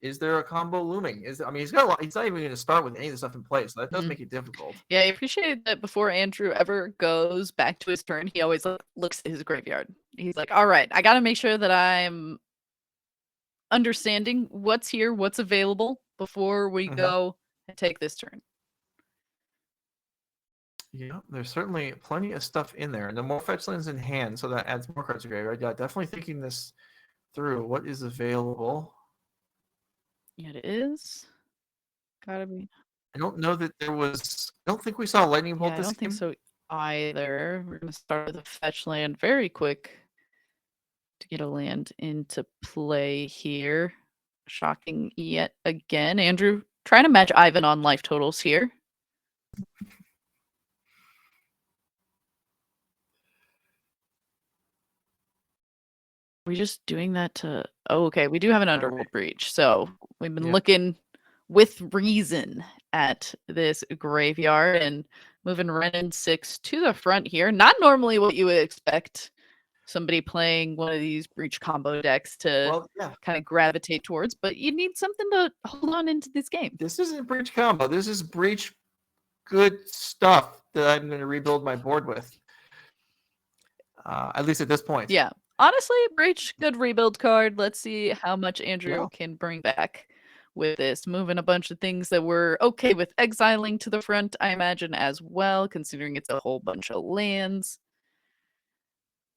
A: is there a combo looming? He's got a lot. He's not even going to start with any of the stuff in place, so that does make it difficult.
B: Yeah, I appreciate that before Andrew ever goes back to his turn, he always looks at his graveyard. He's like, all right, I got to make sure that I'm understanding what's here, what's available before we go and take this turn.
A: Yeah, there's certainly plenty of stuff in there. And the more fetch lands in hand, so that adds more cards to graveyard. Yeah, definitely thinking this through. What is available?
B: Yeah, it is. Gotta be.
A: I don't know that there was. I don't think we saw lightning bolt
B: Yeah, I
A: this
B: don't think
A: game.
B: so either. We're gonna start with a fetch land very quick to get a land into play here. Shocking yet again. Andrew, trying to match Ivan on life totals here. We're just doing that to... Oh, okay. We do have an Underworld Breach. So we've been looking with reason at this graveyard and moving Renin 6 to the front here. Not normally what you would expect somebody playing one of these Breach combo decks to kind of gravitate towards, but you need something to hold on into this game.
A: This isn't Breach combo. This is Breach good stuff that I'm going to rebuild my board with. At least at this point.
B: Yeah. Honestly, Breach, good rebuild card. Let's see how much Andrew can bring back with this. Moving a bunch of things that we're okay with exiling to the front, I imagine, as well, considering it's a whole bunch of lands.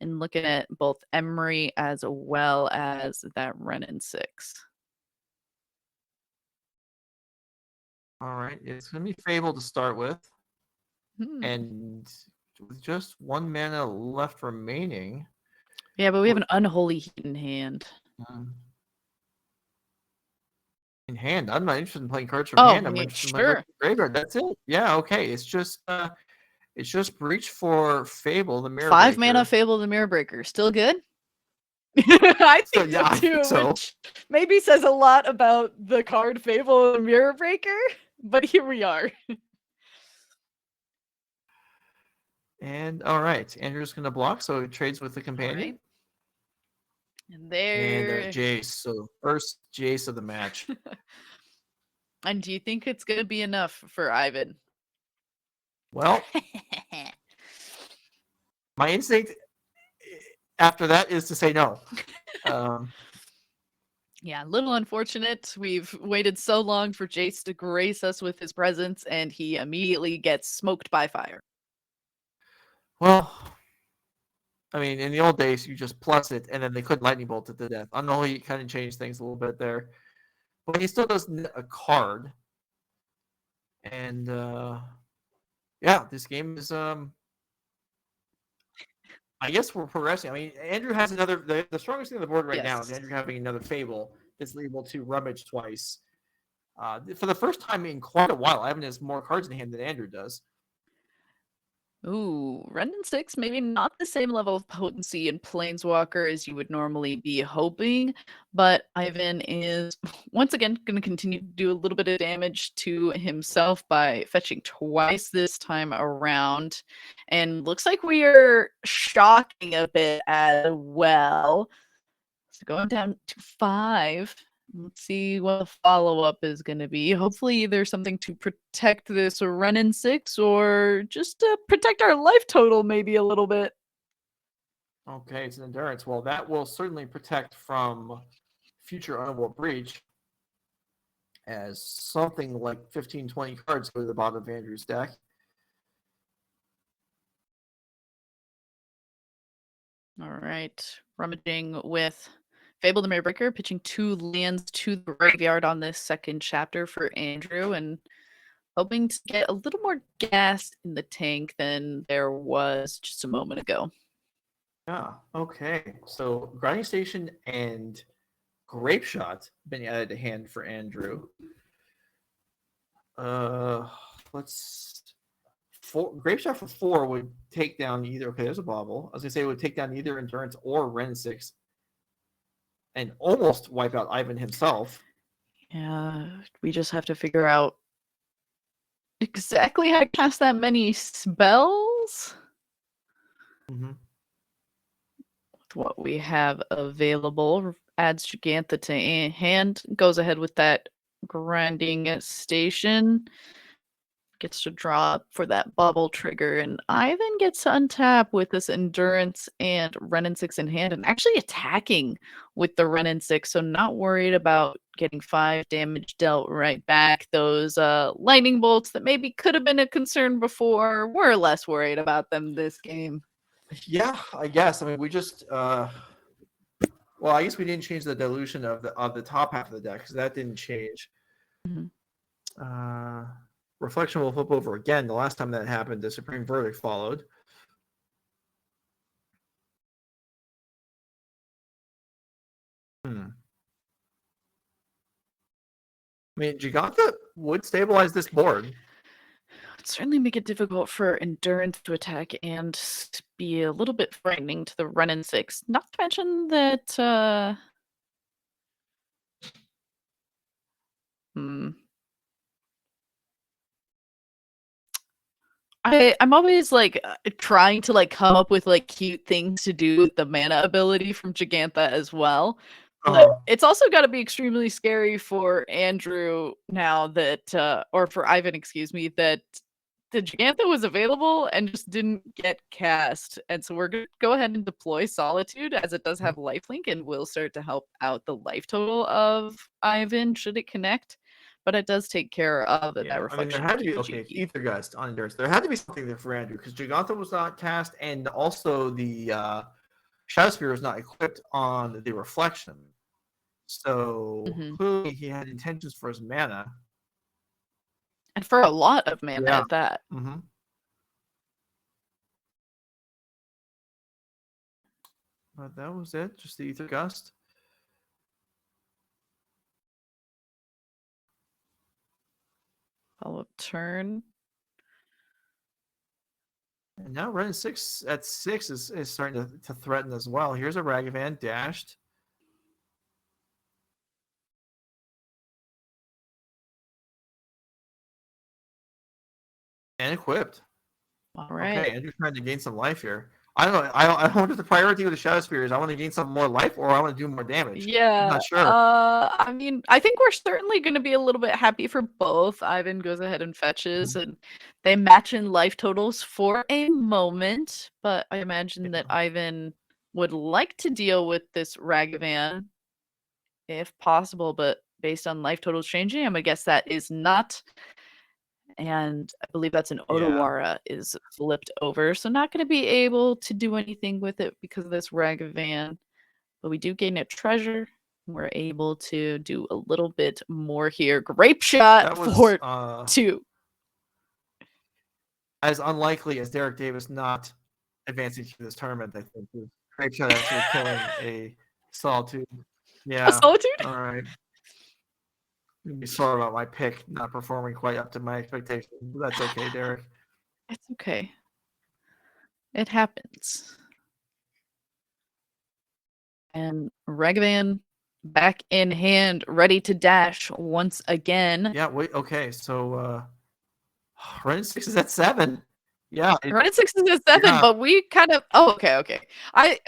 B: And looking at both Emery as well as that Renin 6.
A: All right. It's going to be Fable to start with. And with just 1 mana left remaining.
B: Yeah, but we have an Unholy Heat in hand.
A: In hand? I'm not interested in playing cards from hand. I'm interested in playing graveyard. That's it. Yeah, okay. It's just Breach for Fable, the Mirror
B: 5
A: Breaker.
B: mana Fable, the Mirror Breaker. Still good? I think so too, which maybe says a lot about the card Fable, the Mirror Breaker, but here we are.
A: And all right, Andrew's going to block, so he trades with the companion.
B: Right. And there.
A: And Jace. So first Jace of the match.
B: And do you think it's going to be enough for Ivan?
A: Well, my instinct after that is to say no.
B: Yeah, a little unfortunate. We've waited so long for Jace to grace us with his presence, and he immediately gets smoked by fire.
A: Well, I mean, in the old days, you just plus it, and then they couldn't lightning bolt it to death. Unholy kind of changed things a little bit there. But he still does a card. And, yeah, this game is, I guess we're progressing. I mean, Andrew has another, the strongest thing on the board right now is Andrew having another Fable that's able to rummage twice. For the first time in quite a while, Ivan has more cards in hand than Andrew does.
B: Ooh, Renin 6, maybe not the same level of potency in Planeswalker as you would normally be hoping, but Ivan is once again going to continue to do a little bit of damage to himself by fetching twice this time around. And looks like we are shocking a bit as well. So going down to 5. Let's see what the follow-up is going to be. Hopefully there's something to protect this Renin 6 or just to protect our life total maybe a little bit.
A: Okay, it's an endurance. Well, that will certainly protect from future Underworld Breach as something like 15, 20 cards go to the bottom of Andrew's deck.
B: All right, rummaging with Fable the Mirrorbreaker, pitching 2 lands to the graveyard on this second chapter for Andrew, and hoping to get a little more gas in the tank than there was just a moment ago.
A: Yeah, okay. So Grinding Station and Grape Shot been added to hand for Andrew. Grape Shot for 4 would take down either. Okay, there's a bobble. I was gonna say it would take down either Endurance or Renin 6. And almost wipe out Ivan himself.
B: Yeah, we just have to figure out exactly how to cast that many spells
A: Mm-hmm.
B: with what we have available. Adds Gigantha to hand, goes ahead with that grinding station. Gets to draw up for that bubble trigger, and Ivan gets to untap with this endurance and Renin 6 in hand, and actually attacking with the Renin 6, so not worried about getting 5 damage dealt right back. Those lightning bolts that maybe could have been a concern before, we're less worried about them this game.
A: Yeah, I guess. I mean, we just well, I guess we didn't change the dilution of the top half of the deck because that didn't change.
B: Mm-hmm.
A: Reflection will flip over again. The last time that happened, the Supreme Verdict followed. I mean, Gigantha would stabilize this board.
B: It'd certainly make it difficult for endurance to attack and be a little bit frightening to the Renin 6. Not to mention that I'm always like trying to like come up with like cute things to do with the mana ability from Gigantha as well. But it's also got to be extremely scary for Andrew now that or for Ivan, excuse me, that the Gigantha was available and just didn't get cast. And so we're going to go ahead and deploy Solitude as it does have lifelink and will start to help out the life total of Ivan should it connect. But it does take care of that reflection.
A: I mean, there had to be Ether Gust on endurance. There had to be something there for Andrew because Gigantha was not cast, and also the Shadow Spear was not equipped on the reflection. So clearly, he had intentions for his mana,
B: and for a lot of mana at that.
A: Mm-hmm. But that was it. Just the Ether Gust.
B: Follow-up turn.
A: And now Renin 6 at 6 is starting to threaten as well. Here's a Ragavan dashed. And equipped.
B: All right.
A: Okay, Andrew's trying to gain some life here. I don't know. I wonder if the priority with the Shadow Spear is I want to gain some more life or I want to do more damage.
B: Yeah.
A: I'm not sure.
B: I mean, I think we're certainly going to be a little bit happy for both. Ivan goes ahead and fetches, and they match in life totals for a moment. But I imagine that Ivan would like to deal with this Ragavan if possible. But based on life totals changing, I'm going to guess that is not. And I believe that's an Otawara is flipped over. So not going to be able to do anything with it because of this Ragavan. But we do gain a treasure. We're able to do a little bit more here. Grape shot for 2.
A: As unlikely as Derek Davis not advancing through this tournament, I think. Grape shot actually killing a Solitude. Yeah.
B: A Solitude?
A: All right. Be sorry about my pick not performing quite up to my expectations. But that's okay, Derek.
B: It's okay. It happens. And Ragavan back in hand, ready to dash once again.
A: Yeah, wait, okay. So Renin 6 is at 7. Yeah.
B: Renin 6 is at 7, but we kind of okay.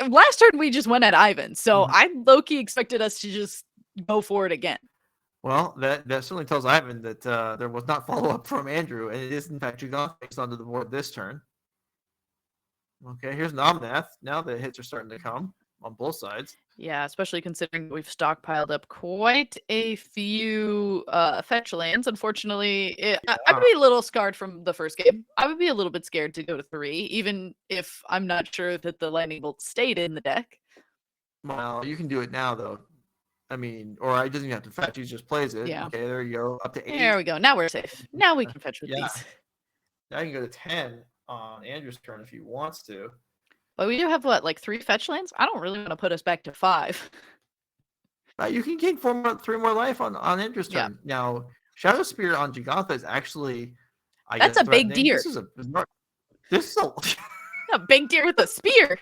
B: Last turn we just went at Ivan, so I low-key expected us to just go for it again.
A: Well, that certainly tells Ivan that there was not follow-up from Andrew, and it is, in fact, Gigantha onto the board this turn. Okay, here's Nomnath. Now the hits are starting to come on both sides.
B: Yeah, especially considering we've stockpiled up quite a few fetch lands. Unfortunately, I would be a little scarred from the first game. I would be a little bit scared to go to 3, even if I'm not sure that the lightning bolt stayed in the deck.
A: Well, you can do it now, though. I mean, or he doesn't even have to fetch. He just plays it.
B: Yeah.
A: Okay, there you go. Up to 8.
B: There we go. Now we're safe. Now we can fetch with these.
A: Now you can go to 10 on Andrew's turn if he wants to.
B: But we do have, what, like 3 fetch lands? I don't really want to put us back to 5.
A: You can gain 3 more life on Andrew's turn. Yeah. Now, Shadow Spear on Gigantha is actually...
B: That's a big deer.
A: This is a...
B: a big deer with a spear.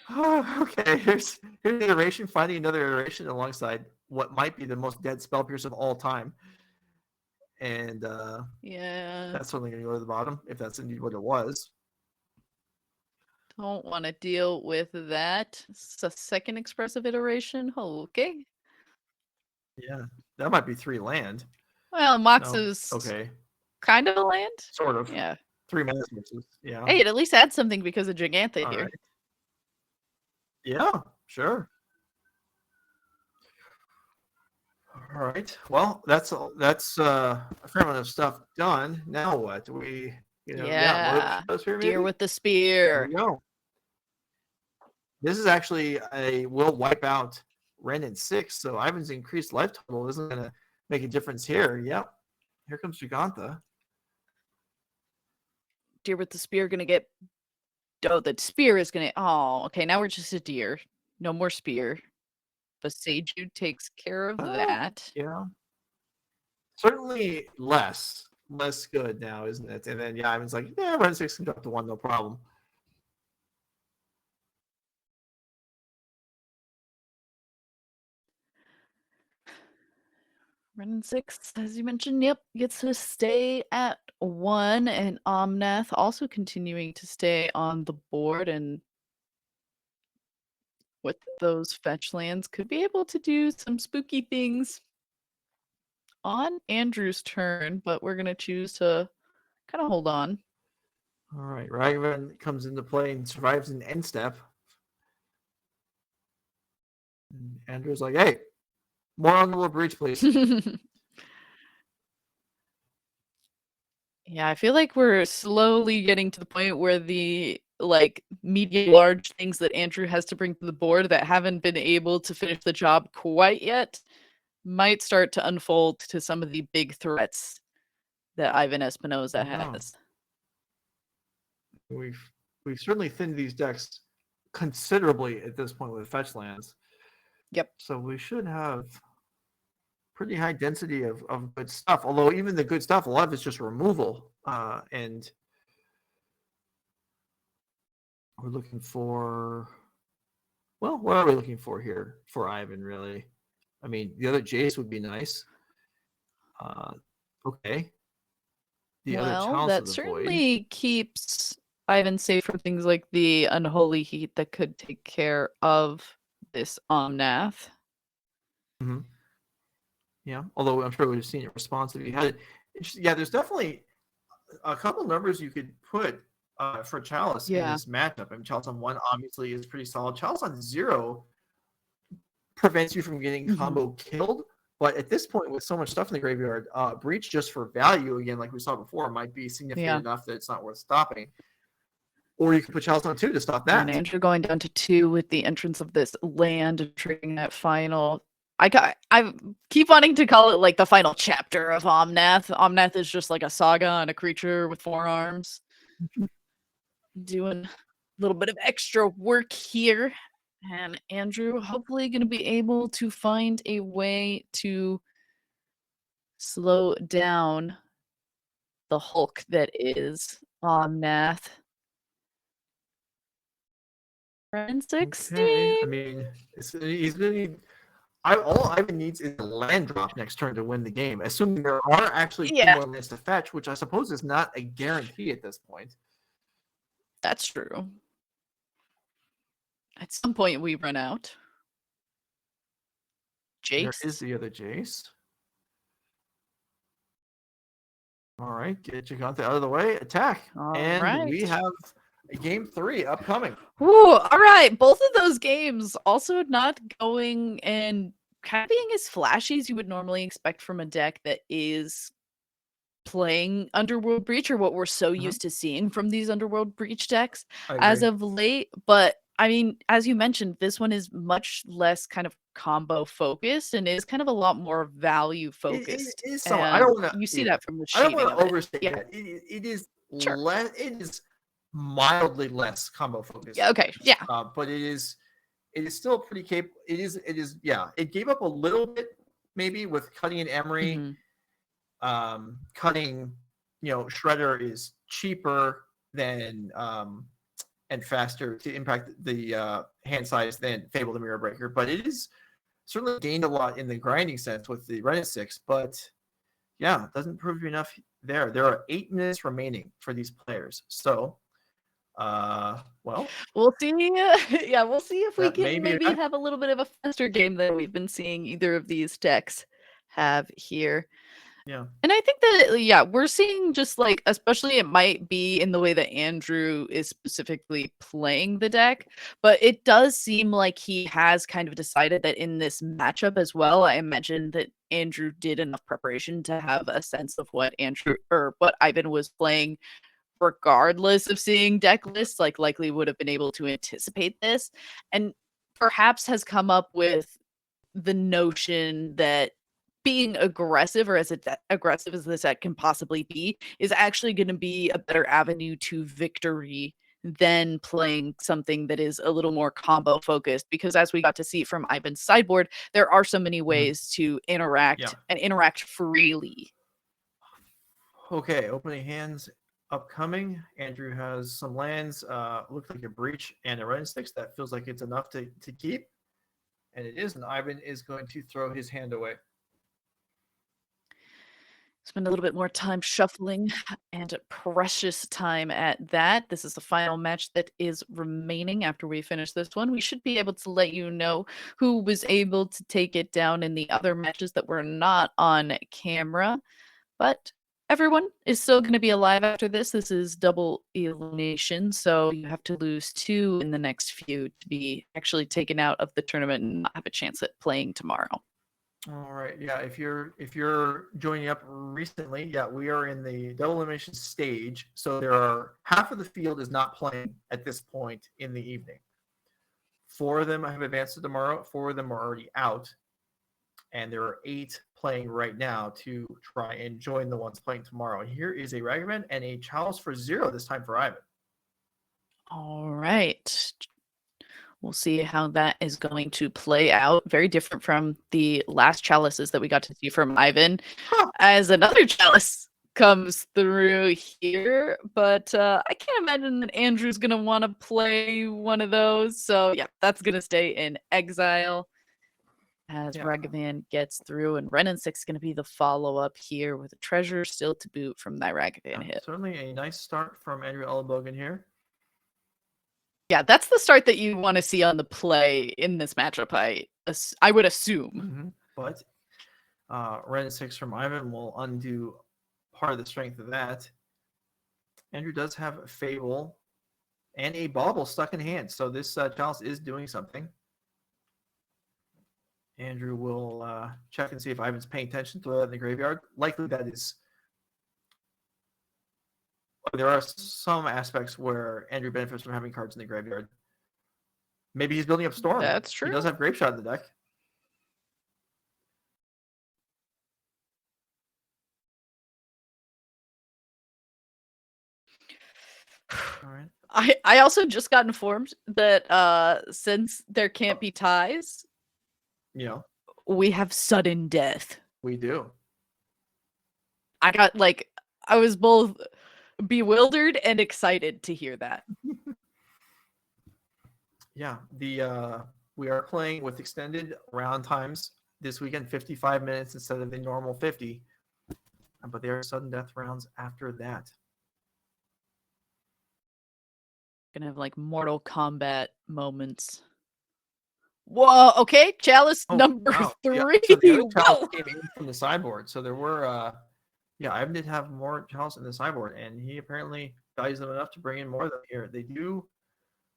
A: Okay, here's the iteration, finding another iteration alongside what might be the most dead spell pierce of all time. And
B: Yeah,
A: that's certainly going to go to the bottom, if that's indeed what it was.
B: don't want to deal with that. It's a second expressive iteration. Okay.
A: Yeah, that might be 3 land.
B: Well, Mox
A: No,
B: is
A: okay,
B: kind of a land.
A: sort of.
B: Yeah.
A: 3 mana sources. Yeah.
B: Hey, it at least adds something because of Gigantha
A: All
B: here.
A: right. Yeah, sure. All right. Well, that's a fair amount of stuff done. Now what? We,
B: Yeah.
A: motive here
B: Deer
A: maybe?
B: with the
A: Here
B: spear.
A: we go. This is actually will wipe out Ren in 6, so Ivan's increased life total isn't going to make a difference here. Yep. Here comes Gigantha.
B: Deer with the spear gonna get. Oh, the spear is gonna. Oh, okay. Now we're just a deer. No more spear. But Seiju takes care of that.
A: Yeah. Certainly less good now, isn't it? And then yeah, Ivan's like, yeah, Ren 6 can drop to 1, no problem.
B: Ren 6, as you mentioned, yep, gets to stay at 1, and Omnath also continuing to stay on the board, and with those fetch lands, could be able to do some spooky things on Andrew's turn, but we're going to choose to kind of hold on.
A: All right, Ragavan comes into play and survives an end step. And Andrew's like, hey, more Underworld Breach, please.
B: Yeah, I feel like we're slowly getting to the point where the like medium large things that Andrew has to bring to the board that haven't been able to finish the job quite yet might start to unfold to some of the big threats that Ivan Espinosa has.
A: We've certainly thinned these decks considerably at this point with fetch lands.
B: Yep.
A: So we should have pretty high density of good stuff. Although even the good stuff, a lot of it's just removal. And we're looking for, well, what are we looking for here for Ivan, really? I mean, the other Jace would be nice. Okay. The other
B: Well,
A: Chalice of
B: that
A: the
B: certainly
A: Void.
B: keeps Ivan safe from things like the Unholy Heat that could take care of this Omnath.
A: Mm-hmm. Yeah, although I'm sure we've seen it response if you had it. Yeah, there's definitely a couple numbers you could put for Chalice in this matchup. I mean, Chalice on 1 obviously is pretty solid. Chalice on 0 prevents you from getting combo killed. But at this point, with so much stuff in the graveyard, Breach just for value, again, like we saw before, might be significant enough that it's not worth stopping. Or you could put Chalice on 2 to stop that.
B: And Andrew going down to 2 with the entrance of this land and triggering that final. I keep wanting to call it like the final chapter of Omnath. Omnath is just like a saga on a creature with 4 arms. Doing a little bit of extra work here. And Andrew hopefully going to be able to find a way to slow down the Hulk that is Omnath. Ren 16.
A: Okay. I mean, he's going to need. All Ivan needs is a land drop next turn to win the game, assuming there are actually 2 more lands to fetch, which I suppose is not a guarantee at this point.
B: That's true. At some point, we run out. Jace.
A: There is the other Jace. All right, get Gigantha out of the way. Attack. We have a game 3 upcoming.
B: Ooh, all right. Both of those games also not going and kind of being as flashy as you would normally expect from a deck that is playing Underworld Breach, or what we're so used to seeing from these Underworld Breach decks as of late. But I mean, as you mentioned, this one is much less kind of combo focused and is kind of a lot more value focused.
A: It is so. I don't want to.
B: You see that from the
A: I don't
B: shading
A: want to
B: of
A: overstate
B: it.
A: that. It is less. It is mildly less combo focused.
B: Yeah. Okay. Yeah.
A: But it is still pretty capable. It is. Yeah. It gave up a little bit maybe with Cutting and Emery. Cutting, Shredder is cheaper than and faster to impact the hand size than Fable the Mirror Breaker, but it is certainly gained a lot in the grinding sense with the Ren 6. But yeah, it doesn't prove enough there. There are 8 minutes remaining for these players, so well,
B: we'll see. Yeah, we'll see if we
A: that may
B: can
A: be
B: maybe
A: enough.
B: have a little bit of a faster game than we've been seeing either of these decks have here.
A: Yeah.
B: And I think that, yeah, we're seeing just like, especially it might be in the way that Andrew is specifically playing the deck, but it does seem like he has kind of decided that in this matchup as well. I imagine that Andrew did enough preparation to have a sense of what Andrew or what Ivan was playing, regardless of seeing deck lists, like likely would have been able to anticipate this, and perhaps has come up with the notion that being aggressive, or as aggressive as this set can possibly be, is actually going to be a better avenue to victory than playing something that is a little more combo focused. Because as we got to see from Ivan's sideboard, there are so many ways to interact and interact freely.
A: Okay, opening hands upcoming. Andrew has some lands. Looks like a Breach and a Ren 6. That feels like it's enough to keep. And it is, and Ivan is going to throw his hand away.
B: Spend a little bit more time shuffling, and precious time at that. This is the final match that is remaining after we finish this one. We should be able to let you know who was able to take it down in the other matches that were not on camera. But everyone is still going to be alive after this. This is double elimination, so you have to lose 2 in the next few to be actually taken out of the tournament and not have a chance at playing tomorrow.
A: All right. Yeah. If you're joining up recently, yeah, we are in the double elimination stage. So there are half of the field is not playing at this point in the evening. 4 of them have advanced to tomorrow. 4 of them are already out, and there are 8 playing right now to try and join the ones playing tomorrow. And here is a Ragavan and a Chalice for 0 this time for Ivan.
B: All right. We'll see how that is going to play out. Very different from the last chalices that we got to see from Ivan, as another chalice comes through here. But I can't imagine that Andrew's going to want to play one of those. So yeah, that's going to stay in exile as Ragavan gets through. And Ren 6 is going to be the follow-up here with a treasure still to boot from that Ragavan hit.
A: Certainly a nice start from Andrew Elenbogen here.
B: Yeah, that's the start that you want to see on the play in this matchup, I would assume.
A: But Ren 6 from Ivan will undo part of the strength of that. Andrew does have a Fable and a Bauble stuck in hand, so this Chalice is doing something. Andrew will check and see if Ivan's paying attention to that in the graveyard. Likely that is. There are some aspects where Andrew benefits from having cards in the graveyard. Maybe he's building up Storm.
B: That's true.
A: He does have Grape Shot in the deck. All right.
B: I also just got informed that since there can't be ties, we have sudden death.
A: We do.
B: I was both bewildered and excited to hear that.
A: Yeah, we are playing with extended round times this weekend, 55 minutes instead of the normal 50. But there are sudden death rounds after that.
B: Gonna have like Mortal Kombat moments. Whoa, okay, Chalice number 3.
A: Yeah, so the other Chalice came in from the sideboard. So there were Ivan did have more Chalice in the sideboard, and he apparently values them enough to bring in more of them here. They do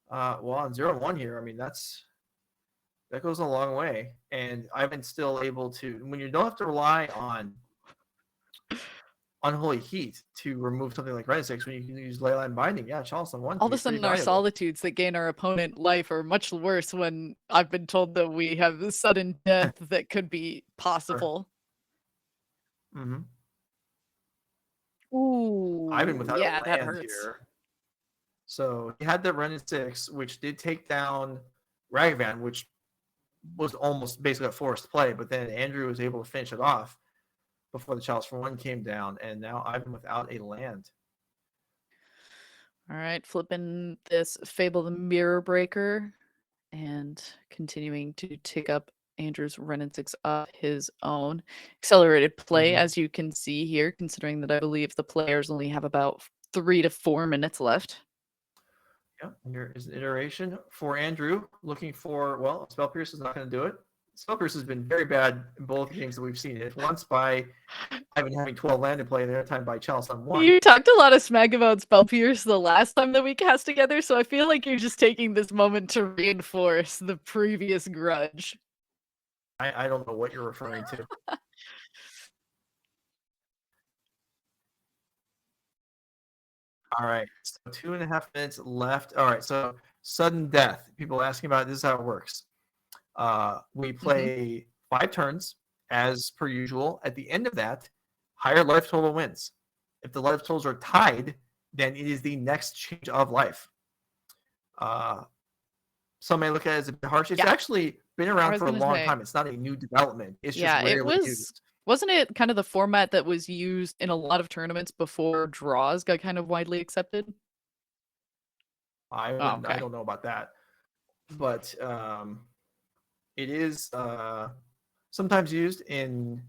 A: on 0-1 here. I mean, that goes a long way. And Ivan's still able to, when you don't have to rely on Unholy Heat to remove something like Red 6, when you can use Leyline Binding, Chalice on 1.
B: All of a sudden, our solitudes that gain our opponent life are much worse when I've been told that we have sudden death that could be possible.
A: Mm-hmm.
B: Ooh,
A: Ivan without a land
B: that hurts.
A: here. So he had the Ren 6, which did take down Ragavan, which was almost basically a forced play, but then Andrew was able to finish it off before the Chalice for 1 came down, and now Ivan without a land.
B: All right, flipping this Fable the Mirror Breaker and continuing to tick up Andrew's Renin 6 of his own. Accelerated play, as you can see here, considering that I believe the players only have about 3 to 4 minutes left.
A: Yeah, and there is an iteration for Andrew looking for, well, Spell Pierce is not going to do it. Spell Pierce has been very bad in both games that we've seen it. Once by Ivan having 12 land to play, the other time by Chalice on 1.
B: You talked a lot of smack about Spell Pierce the last time that we cast together, so I feel like you're just taking this moment to reinforce the previous grudge.
A: I don't know what you're referring to. All right, so 2.5 minutes left. All right, so sudden death. People asking about this is how it works. We play 5 turns as per usual. At the end of that, higher life total wins. If the life totals are tied, then it is the next change of life. Some may look at it as a bit harsh. It's actually been around for a long time. It's not a new development. It's just rarely used.
B: Wasn't it kind of the format that was used in a lot of tournaments before draws got kind of widely accepted?
A: I don't know about that, but it is sometimes used in,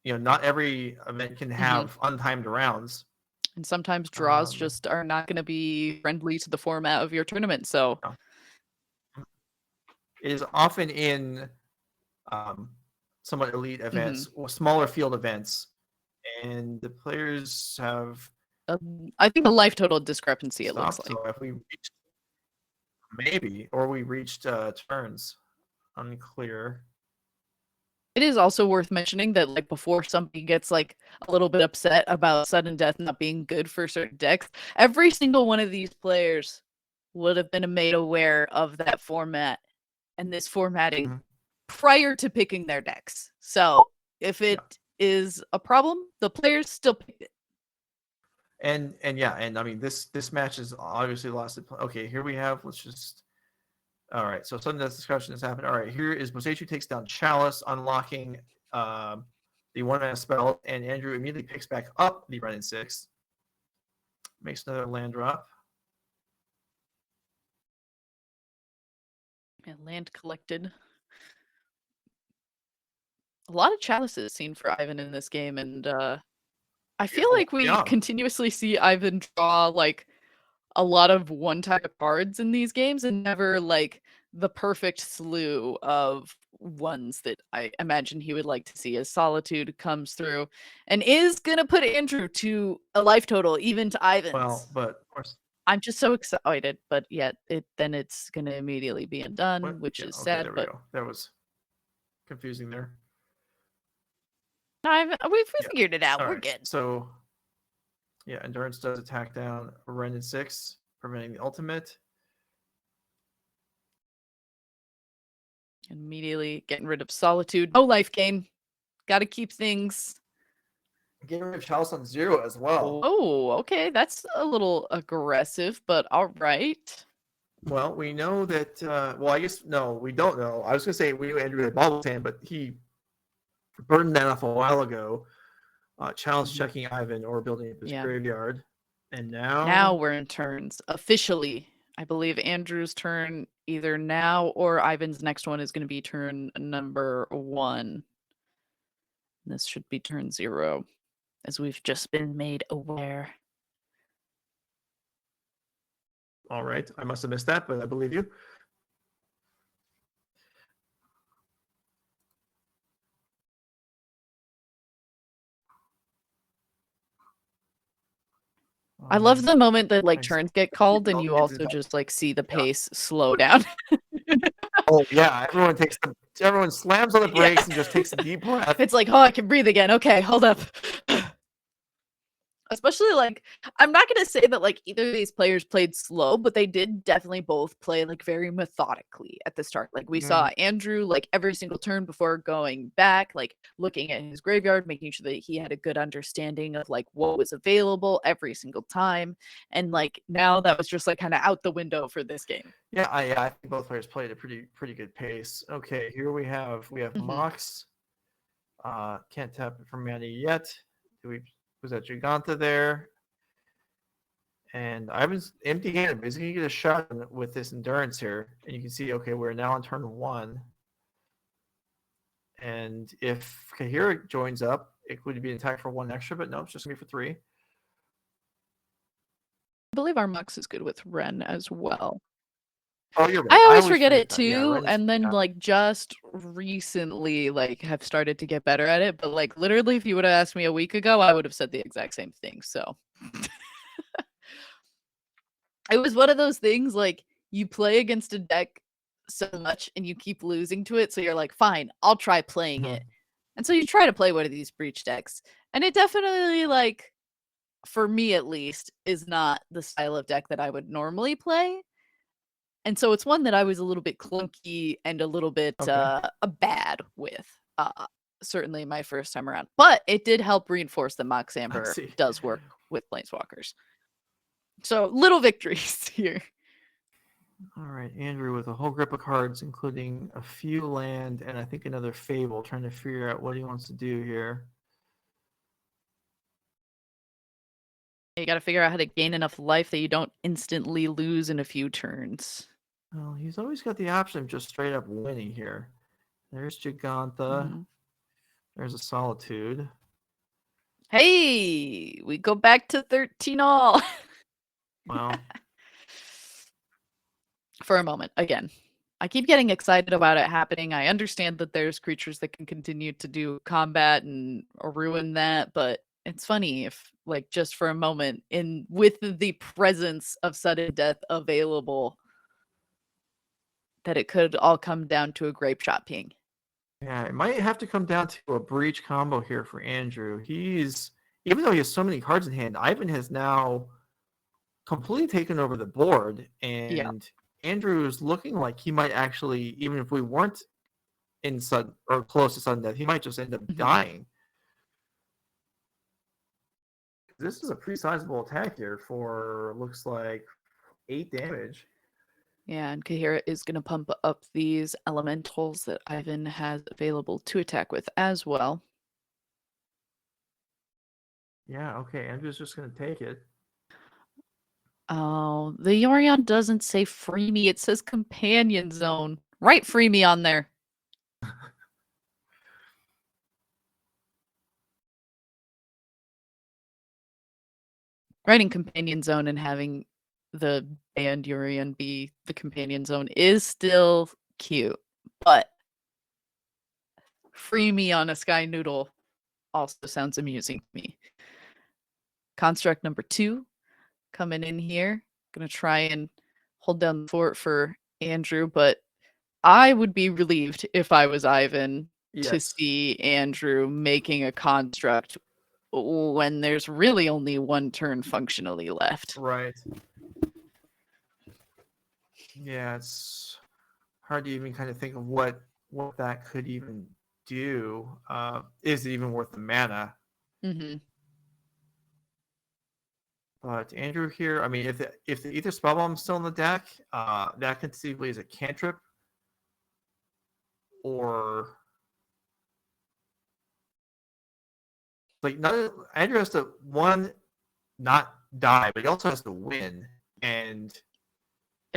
A: not every event can have untimed rounds.
B: And sometimes draws just are not going to be friendly to the format of your tournament. So
A: it is often in somewhat elite events or smaller field events, and the players have
B: I think a life total discrepancy it looks like.
A: So if we reached turns, unclear.
B: It is also worth mentioning that, like, before somebody gets, like, a little bit upset about sudden death not being good for certain decks, every single one of these players would have been made aware of that format and this formatting prior to picking their decks. So if it is a problem, the players still picked it.
A: And I mean this match is obviously lost. Okay, here we have. Let's just. All right, so sudden death discussion has happened. All right, here is Mosechu takes down Chalice, unlocking the 1-mana spell, and Andrew immediately picks back up the Renin 6. Makes another land drop.
B: And land collected. A lot of chalices seen for Ivan in this game, and I feel like we continuously see Ivan draw like a lot of one type of cards in these games and never like the perfect slew of ones that I imagine he would like to see as Solitude comes through and is gonna put Andrew to a life total even to Ivan's.
A: Well, but of course
B: I'm just so excited, but yet it's gonna immediately be undone, which is sad.
A: There we go. That was confusing there.
B: We figured it out. We're good.
A: So, Endurance does attack down Renin 6, preventing the ultimate.
B: Immediately getting rid of Solitude. No life gain. Got to keep things.
A: Getting rid of Chalice on 0 as well.
B: Oh, okay. That's a little aggressive, but all right.
A: Well, we know that. Well, I guess no, we don't know. I was gonna say we knew Andrew had Bobble's hand, but he burned that off a while ago. Chalice checking Ivan or building up his graveyard, and now
B: we're in turns officially. I believe Andrew's turn either now or Ivan's next one is going to be turn number 1. This should be turn 0, as we've just been made aware.
A: All right, I must have missed that, but I believe you.
B: I love the moment that like turns get called and you also just like see the pace slow down.
A: Oh yeah, everyone slams on the brakes and just takes a deep breath.
B: It's like, oh, I can breathe again. Okay, hold up. Especially like, I'm not gonna say that like either of these players played slow, but they did definitely both play like very methodically at the start. Like we saw Andrew like every single turn before going back, like looking at his graveyard, making sure that he had a good understanding of like what was available every single time. And like now that was just like kind of out the window for this game.
A: Yeah, I think both players played at a pretty good pace. Okay, here we have Mox. Can't tap it from mana yet. Was that Giganta there? And I was empty-handed, but he's going to get a shot with this endurance here. And you can see, okay, we're now on turn 1. And if Kahira joins up, it would be an attack for 1 extra, but no, it's just going to be for 3.
B: I believe our Mux is good with Ren as well.
A: Oh, you're right.
B: I always forget it
A: that. Yeah,
B: too,
A: Ren's-
B: and then
A: yeah.
B: like just recently like have started to get better at it. But like literally, if you would have asked me a week ago, I would have said the exact same thing. So it was one of those things like you play against a deck so much and you keep losing to it, so you're like, fine, I'll try playing it. And so you try to play one of these breach decks, and it definitely, like, for me at least, is not the style of deck that I would normally play. And so it's one that I was a little bit clunky and a little bit bad with, certainly my first time around. But it did help reinforce that Mox Amber does work with Planeswalkers. So little victories here.
A: All right, Andrew with a whole grip of cards, including a few land and I think another Fable, trying to figure out what he wants to do here.
B: You got to figure out how to gain enough life that you don't instantly lose in a few turns.
A: Well, he's always got the option of just straight up winning here. There's Giganta. There's a Solitude.
B: Hey, we go back to 13 all.
A: Well,
B: for a moment, again, I keep getting excited about it happening. I understand that there's creatures that can continue to do combat and ruin that, but it's funny if, like, just for a moment, with the presence of sudden death available, that it could all come down to a grape shot ping.
A: Yeah, it might have to come down to a breach combo here for Andrew. Even though he has so many cards in hand, Ivan has now completely taken over the board, and Andrew is looking like he might actually, even if we weren't in sudden or close to sudden death, he might just end up dying. This is a pretty sizable attack here for, looks like, 8 damage.
B: Yeah, and Kahira is going to pump up these elementals that Ivan has available to attack with as well.
A: Yeah, okay, Andrew's just going to take it.
B: Oh, the Yorion doesn't say free me, it says companion zone. Write free me on there. Writing companion zone and having the band Yorion be the companion zone is still cute, but free me on a Sky Noodle also sounds amusing to me. Construct number 2 coming in here. Gonna try and hold down the fort for Andrew, but I would be relieved if I was Ivan to see Andrew making a construct when there's really only one turn functionally left.
A: Right. Yeah, it's hard to even kind of think of what that could even do. Is it even worth the mana? But Andrew here, I mean, if the Ether Spellbomb's still in the deck, that conceivably is a cantrip, or like Andrew has to not die, but he also has to win, and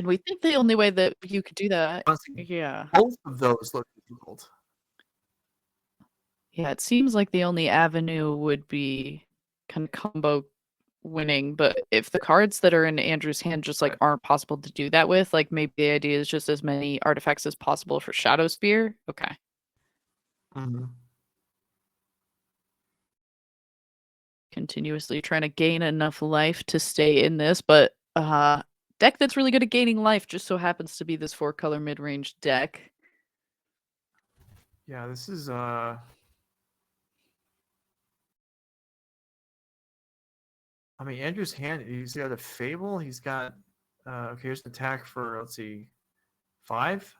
B: we think the only way that you could do that,
A: both of those look difficult.
B: Yeah, it seems like the only avenue would be kind of combo winning, but if the cards that are in Andrew's hand just like aren't possible to do that with, like maybe the idea is just as many artifacts as possible for Shadow Spear. Okay. Continuously trying to gain enough life to stay in this, but deck that's really good at gaining life just so happens to be this 4-color mid-range deck.
A: Yeah, this is I mean, Andrew's hand, he's got a Fable, he's got okay, here's an attack for, let's see, 5?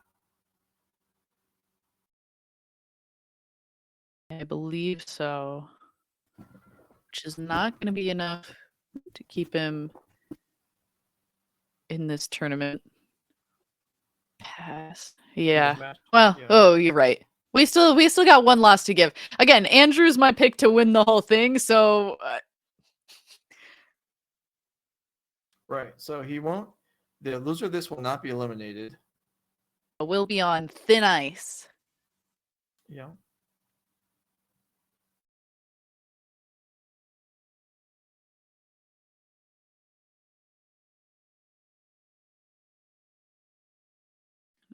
B: I believe so. Which is not going to be enough to keep him in this tournament. Pass. Yeah. Well, oh, you're right. We still got one loss to give. Again, Andrew's my pick to win the whole thing, so
A: Right. So he won't. The loser of this will not be eliminated.
B: We'll be on thin ice.
A: Yeah.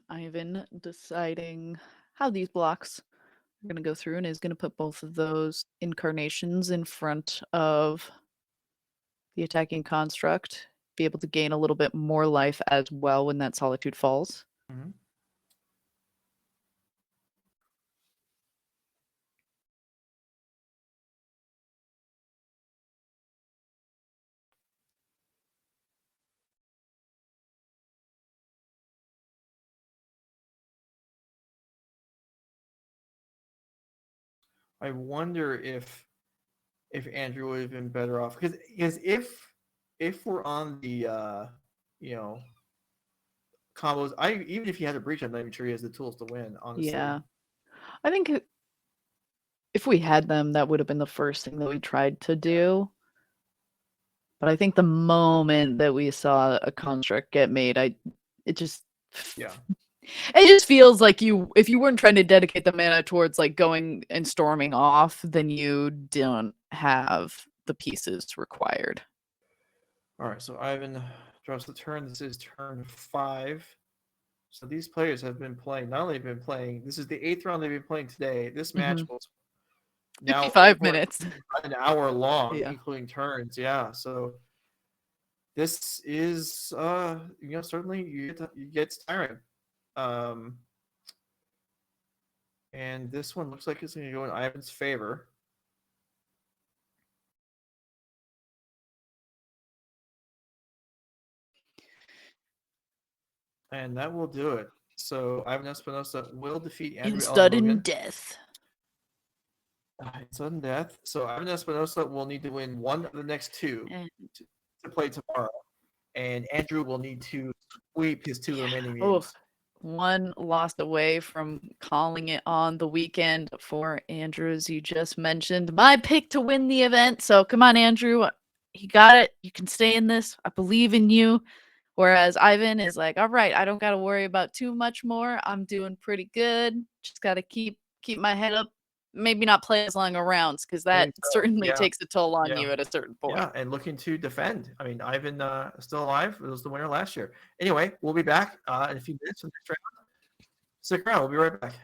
B: Ivan deciding how these blocks are going to go through and is going to put both of those incarnations in front of the attacking construct, be able to gain a little bit more life as well when that solitude falls.
A: Mm-hmm. I wonder if Andrew would have been better off because if we're on the combos, even if he had a breach, I'm not even sure he has the tools to win. Honestly,
B: Yeah. I think if we had them, that would have been the first thing that we tried to do. But I think the moment that we saw a construct get made, it just feels like if you weren't trying to dedicate the mana towards like going and storming off, then you don't have the pieces required.
A: All right, so Ivan draws the turn. This is turn 5. So these players have been playing. Not only been playing. This is the 8th round they've been playing today. This match was now
B: 55 minutes,
A: an hour long,
B: yeah,
A: including turns. Yeah, so this is certainly you get tiring. And this one looks like it's going to go in Ivan's favor. And that will do it. So Ivan Espinosa will defeat Andrew
B: in sudden
A: Elenbogen.
B: death.
A: In sudden death. So Ivan Espinosa will need to win one of the next 2 to play tomorrow. And Andrew will need to sweep his 2 remaining games.
B: One lost away from calling it on the weekend for Andrew, as you just mentioned. My pick to win the event. So come on, Andrew. You got it. You can stay in this. I believe in you. Whereas Ivan is like, all right, I don't got to worry about too much more. I'm doing pretty good. Just got to keep my head up. Maybe not play as long rounds because that certainly takes a toll on you at a certain point.
A: Yeah, and looking to defend. I mean, Ivan still alive. It was the winner last year. Anyway, we'll be back in a few minutes for the next round. Stick around. We'll be right back.